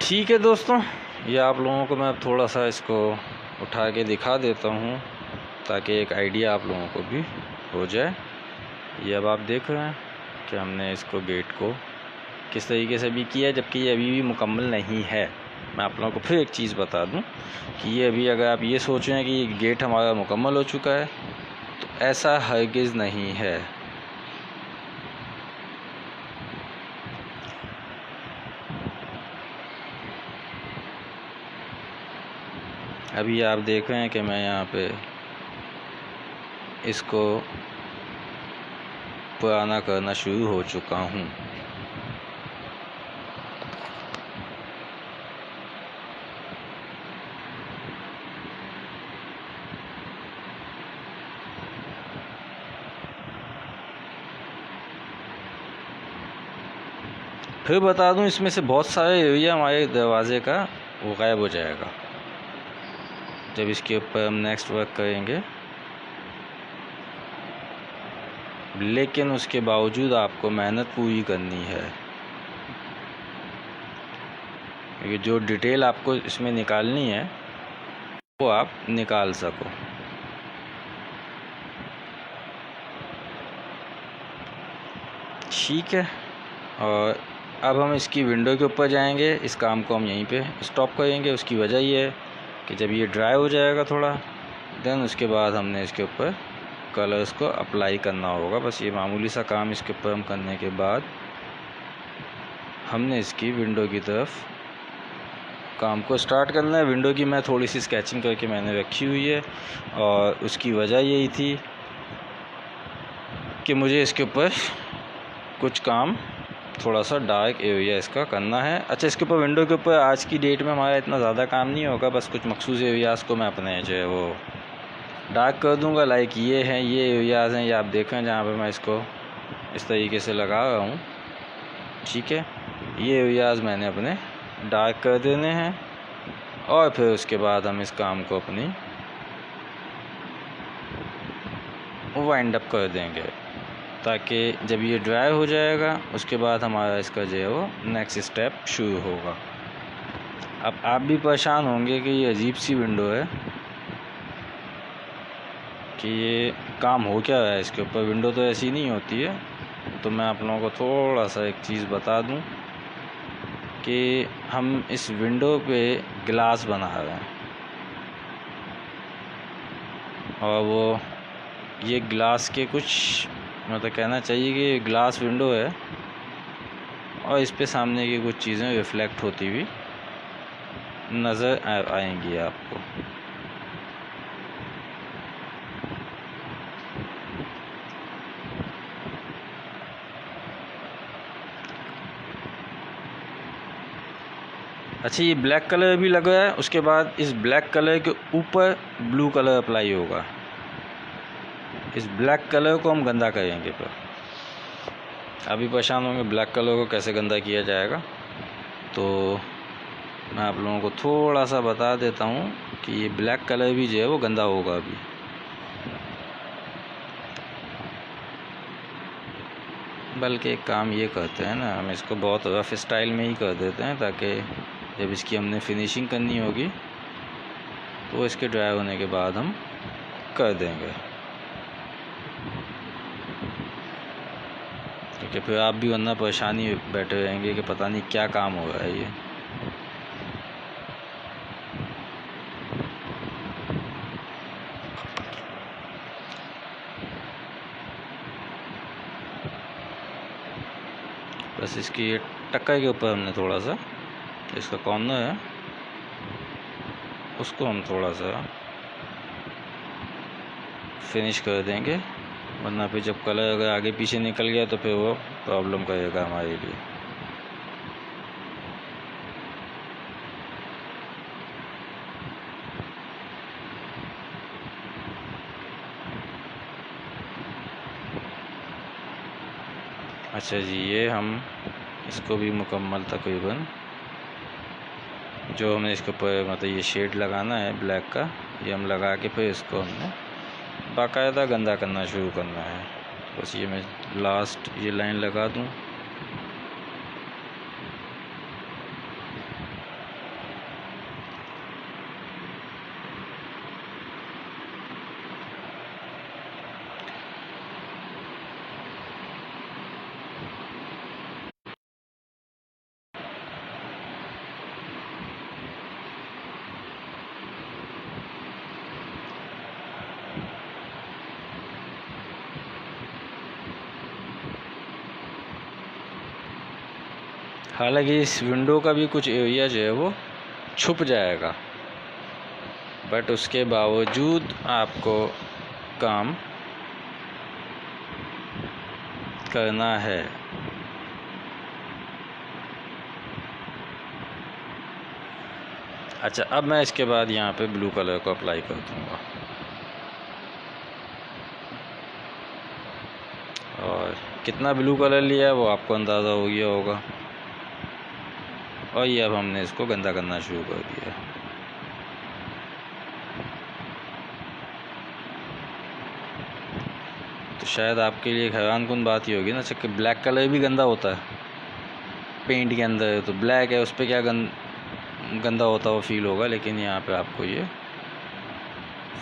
ठीक है दोस्तों, ये आप लोगों को मैं थोड़ा सा इसको उठा के दिखा देता हूँ ताकि एक आइडिया आप लोगों को भी हो जाए। ये अब आप देख रहे हैं कि हमने इसको गेट को किस तरीके से भी किया, जबकि ये अभी भी मुकम्मल नहीं है। मैं आप लोगों को फिर एक चीज़ बता दूं कि ये अभी अगर आप ये सोच रहे हैं कि ये गेट हमारा मुकम्मल हो चुका है तो ऐसा हरगिज़ नहीं है। अभी आप देख रहे हैं कि मैं यहाँ पे इसको पुराना करना शुरू हो चुका हूँ। फिर बता दूं, इसमें से बहुत सारे एरिया हमारे दरवाज़े का वो गायब हो जाएगा जब इसके ऊपर हम नेक्स्ट वर्क करेंगे। लेकिन उसके बावजूद आपको मेहनत पूरी करनी है क्योंकि जो डिटेल आपको इसमें निकालनी है वो आप निकाल सको। ठीक है, और अब हम इसकी विंडो के ऊपर जाएंगे। इस काम को हम यहीं पे स्टॉप करेंगे। उसकी वजह ये है कि जब ये ड्राई हो जाएगा थोड़ा, देन उसके बाद हमने इसके ऊपर कलर्स को अप्लाई करना होगा। बस ये मामूली सा काम इसके ऊपर हम करने के बाद हमने इसकी विंडो की तरफ काम को स्टार्ट करना है। विंडो की मैं थोड़ी सी स्केचिंग करके मैंने रखी हुई है और उसकी वजह यही थी कि मुझे इसके ऊपर कुछ काम थोड़ा सा डार्क एरिया इसका करना है। अच्छा, इसके ऊपर विंडो के ऊपर आज की डेट में हमारा इतना ज़्यादा काम नहीं होगा। बस कुछ मखसूस एरियाज़ को मैं अपने जो है वो डार्क कर दूंगा। लाइक ये एरियाज़ हैं, ये आप देख रहे हैं जहाँ पे मैं इसको इस तरीके से लगा रहा हूँ। ठीक है, ये एरियाज़ मैंने अपने डार्क कर देने हैं और फिर उसके बाद हम इस काम को अपनी वाइंड अप कर देंगे, ताकि जब ये ड्राई हो जाएगा उसके बाद हमारा इसका जो है वो नेक्स्ट स्टेप शुरू होगा। अब आप भी परेशान होंगे कि ये अजीब सी विंडो है कि ये काम हो क्या रहा है इसके ऊपर, विंडो तो ऐसी नहीं होती है। तो मैं आप लोगों को थोड़ा सा एक चीज़ बता दूं कि हम इस विंडो पे ग्लास बना रहे हैं और वो ये ग्लास के कुछ मतलब कहना चाहिए कि ये ग्लास विंडो है और इस पे सामने की कुछ चीज़ें रिफ्लेक्ट होती हुई नज़र आएंगी आपको। अच्छा, ये ब्लैक कलर भी लग रहा है, उसके बाद इस ब्लैक कलर के ऊपर ब्लू कलर अप्लाई होगा। इस ब्लैक कलर को हम गंदा करेंगे। पर अभी परेशान होंगे ब्लैक कलर को कैसे गंदा किया जाएगा, तो मैं आप लोगों को थोड़ा सा बता देता हूँ कि ये ब्लैक कलर भी जो है वो गंदा होगा अभी। बल्कि एक काम ये करते हैं ना, हम इसको बहुत रफ स्टाइल में ही कर देते हैं, ताकि जब इसकी हमने फिनिशिंग करनी होगी तो इसके ड्राई होने के बाद हम कर देंगे। क्योंकि फिर आप भी वरना परेशानी बैठे रहेंगे कि पता नहीं क्या काम हो रहा है ये। बस इसकी ये टक्कर के ऊपर हमने थोड़ा सा इसका कॉर्नर है उसको हम थोड़ा सा फिनिश कर देंगे, वरना फिर जब कलर अगर आगे पीछे निकल गया तो फिर वो प्रॉब्लम करेगा हमारे लिए। अच्छा जी, ये हम इसको भी मुकम्मल तकरीबन जो हमने इसके ऊपर मतलब ये शेड लगाना है ब्लैक का, ये हम लगा के फिर इसको हमने बाकायदा गंदा करना शुरू करना है। बस ये मैं लास्ट ये लाइन लगा दूं। हालांकि इस विंडो का भी कुछ एरिया जो है वो छुप जाएगा, बट उसके बावजूद आपको काम करना है। अच्छा, अब मैं इसके बाद यहाँ पे ब्लू कलर को अप्लाई कर दूँगा और कितना ब्लू कलर लिया है वो आपको अंदाज़ा हो गया होगा। और ये अब हमने इसको गंदा करना शुरू कर दिया। तो शायद आपके लिए हैरानकुन बात ही होगी ना कि ब्लैक कलर भी गंदा होता है पेंट के अंदर, तो ब्लैक है उस पर क्या गंदा होता हुआ फील होगा, लेकिन यहाँ पे आपको ये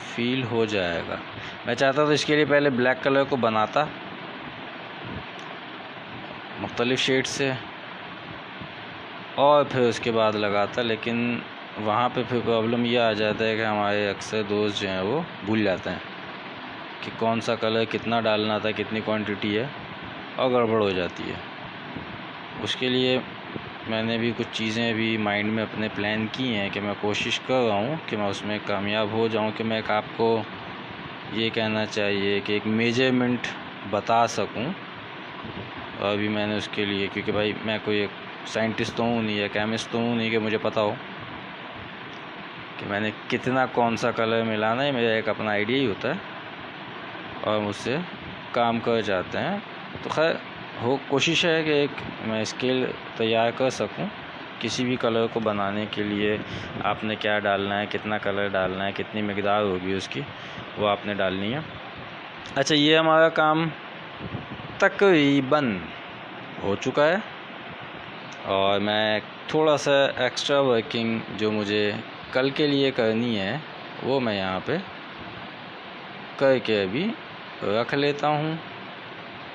फील हो जाएगा। मैं चाहता था इसके लिए पहले ब्लैक कलर को बनाता मुख्तलिफ़ शेड से और फिर उसके बाद लगाता, लेकिन वहाँ पे फिर प्रॉब्लम ये आ जाता है कि हमारे अक्सर दोस्त जो हैं वो भूल जाते हैं कि कौन सा कलर कितना डालना था, कितनी क्वांटिटी है, और गड़बड़ हो जाती है। उसके लिए मैंने भी कुछ चीज़ें भी माइंड में अपने प्लान की हैं कि मैं कोशिश कर रहा हूँ कि मैं उसमें कामयाब हो जाऊँ, कि मैं आपको ये कहना चाहिए कि एक मेजरमेंट बता सकूँ। और अभी मैंने उसके लिए, क्योंकि भाई मैं कोई एक साइंटिस्ट तो हूँ नहीं या केमिस्ट तो हूँ नहीं कि मुझे पता हो कि मैंने कितना कौन सा कलर मिलाना है, मेरा एक अपना आइडिया ही होता है और मुझसे काम कर जाते हैं। तो खैर कोशिश है कि एक मैं स्केल तैयार कर सकूं किसी भी कलर को बनाने के लिए। आपने क्या डालना है, कितना कलर डालना है, कितनी मकदार होगी उसकी, वो आपने डालनी है। अच्छा, ये हमारा काम तकरीबन हो चुका है और मैं थोड़ा सा एक्स्ट्रा वर्किंग जो मुझे कल के लिए करनी है वो मैं यहाँ पे करके अभी रख लेता हूँ।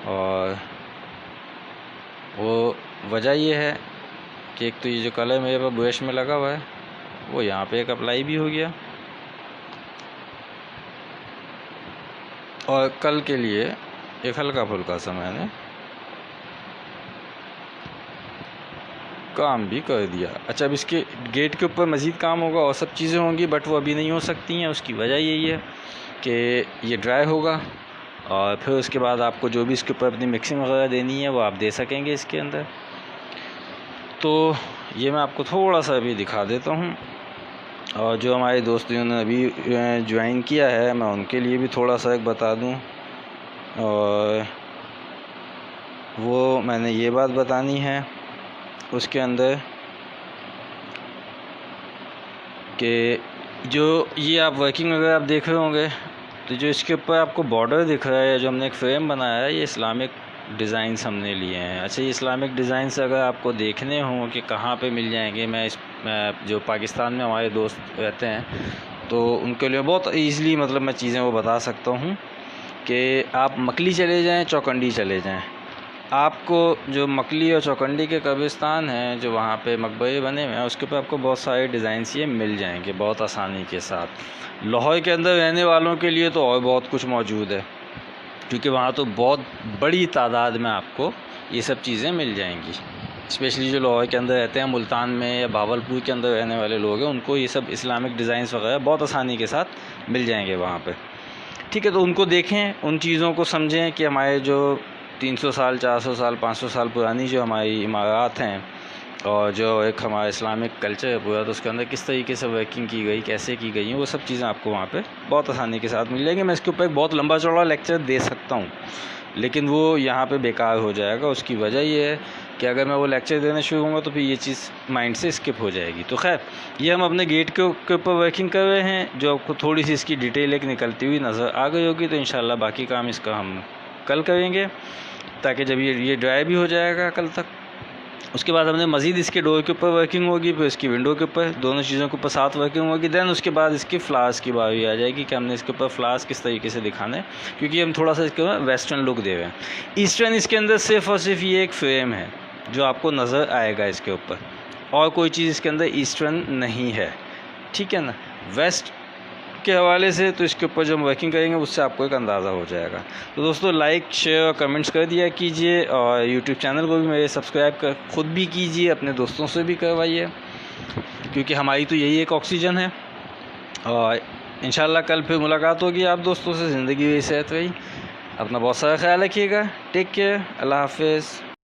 और वो वजह ये है कि एक तो ये जो कलर मेरे पास ब्रश में लगा हुआ है वो यहाँ पे एक अप्लाई भी हो गया, और कल के लिए एक हल्का फुल्का सा मैंने काम भी कर दिया। अच्छा, अब इसके गेट के ऊपर मज़ीद काम होगा और सब चीज़ें होंगी, बट वो अभी नहीं हो सकती हैं। उसकी वजह यही है कि ये ड्राई होगा और फिर उसके बाद आपको जो भी इसके ऊपर अपनी मिक्सिंग वगैरह देनी है वो आप दे सकेंगे इसके अंदर। तो ये मैं आपको थोड़ा सा अभी दिखा देता हूँ। और जो हमारे दोस्त जिन्होंने अभी ज्वाइन किया है मैं उनके लिए भी थोड़ा सा एक बता दूँ। और वो मैंने ये बात बतानी है उसके अंदर कि जो ये आप वर्किंग वगैरह आप देख रहे होंगे, तो जो इसके ऊपर आपको बॉर्डर दिख रहा है, जो हमने एक फ्रेम बनाया है, ये इस्लामिक डिज़ाइंस हमने लिए हैं। अच्छा, ये इस्लामिक डिज़ाइंस अगर आपको देखने हों कि कहाँ पे मिल जाएंगे, मैं जो पाकिस्तान में हमारे दोस्त रहते हैं तो उनके लिए बहुत ईज़िली मतलब मैं चीज़ें वो बता सकता हूँ कि आप मकली चले जाएँ, चौकंडी चले जाएँ, आपको जो मकली और चौकंडी के कब्रिस्तान हैं जो वहाँ पे मकबरे बने हुए हैं उसके ऊपर आपको बहुत सारे डिज़ाइंस ये मिल जाएंगे बहुत आसानी के साथ। लाहौर के अंदर रहने वालों के लिए तो और बहुत कुछ मौजूद है, क्योंकि वहाँ तो बहुत बड़ी तादाद में आपको ये सब चीज़ें मिल जाएंगी। स्पेशली जो लाहौर के अंदर रहते हैं, मुल्तान में या भावलपुर के अंदर रहने वाले लोग हैं, उनको ये सब इस्लामिक डिज़ाइंस वगैरह बहुत आसानी के साथ मिल जाएंगे वहाँ पर। ठीक है, तो उनको देखें, उन चीज़ों को समझें कि हमारे जो 300 साल, 400 साल, 500 साल पुरानी जो हमारी इमारत हैं और जो एक हमारा इस्लामिक कल्चर है पूरा, तो उसके अंदर किस तरीके से वर्किंग की गई, कैसे की गई हैं, वो सब चीज़ें आपको वहाँ पे बहुत आसानी के साथ मिल जाएंगी। मैं इसके ऊपर एक बहुत लंबा चौड़ा लेक्चर दे सकता हूँ, लेकिन वो यहाँ पे बेकार हो जाएगा। उसकी वजह ये है कि अगर मैं वो लेक्चर देना शुरू होऊंगा तो फिर ये चीज़ माइंड से स्किप हो जाएगी। तो खैर, ये हम अपने गेट के ऊपर वर्किंग कर रहे हैं, जो आपको थोड़ी सी इसकी डिटेल एक निकलती हुई नज़र आ गई होगी। तो इंशाल्लाह बाकी काम इसका हम कल करेंगे, ताकि जब ये ड्राई भी हो जाएगा कल तक, उसके बाद हमने मज़ीद इसके डोर के ऊपर वर्किंग होगी, फिर इसकी विंडो के ऊपर, दोनों चीज़ों के ऊपर साथ वर्किंग होगी। दैन उसके बाद इसकी फ्लावर्स की बारी आ जाएगी कि हमने इसके ऊपर फ्लावर्स किस तरीके से दिखाने, क्योंकि हम थोड़ा सा इसके वेस्टर्न लुक दे रहे हैं। ईस्टर्न इसके अंदर सिर्फ और सिर्फ ये एक फ्रेम है जो आपको नज़र आएगा इसके ऊपर, और कोई चीज़ इसके अंदर ईस्टर्न नहीं है, ठीक है ना। वेस्ट के हवाले से तो इसके ऊपर जो हम वर्किंग करेंगे उससे आपको एक अंदाज़ा हो जाएगा। तो दोस्तों, लाइक, शेयर और कमेंट्स कर दिया कीजिए, और यूट्यूब चैनल को भी मेरे सब्सक्राइब कर ख़ुद भी कीजिए, अपने दोस्तों से भी करवाइए, क्योंकि हमारी तो यही एक ऑक्सीजन है। और इंशाल्लाह कल फिर मुलाकात होगी आप दोस्तों से। ज़िंदगी भी सेहत रही। अपना बहुत सारा ख्याल रखिएगा। Take care. अल्लाह हाफ़िज़।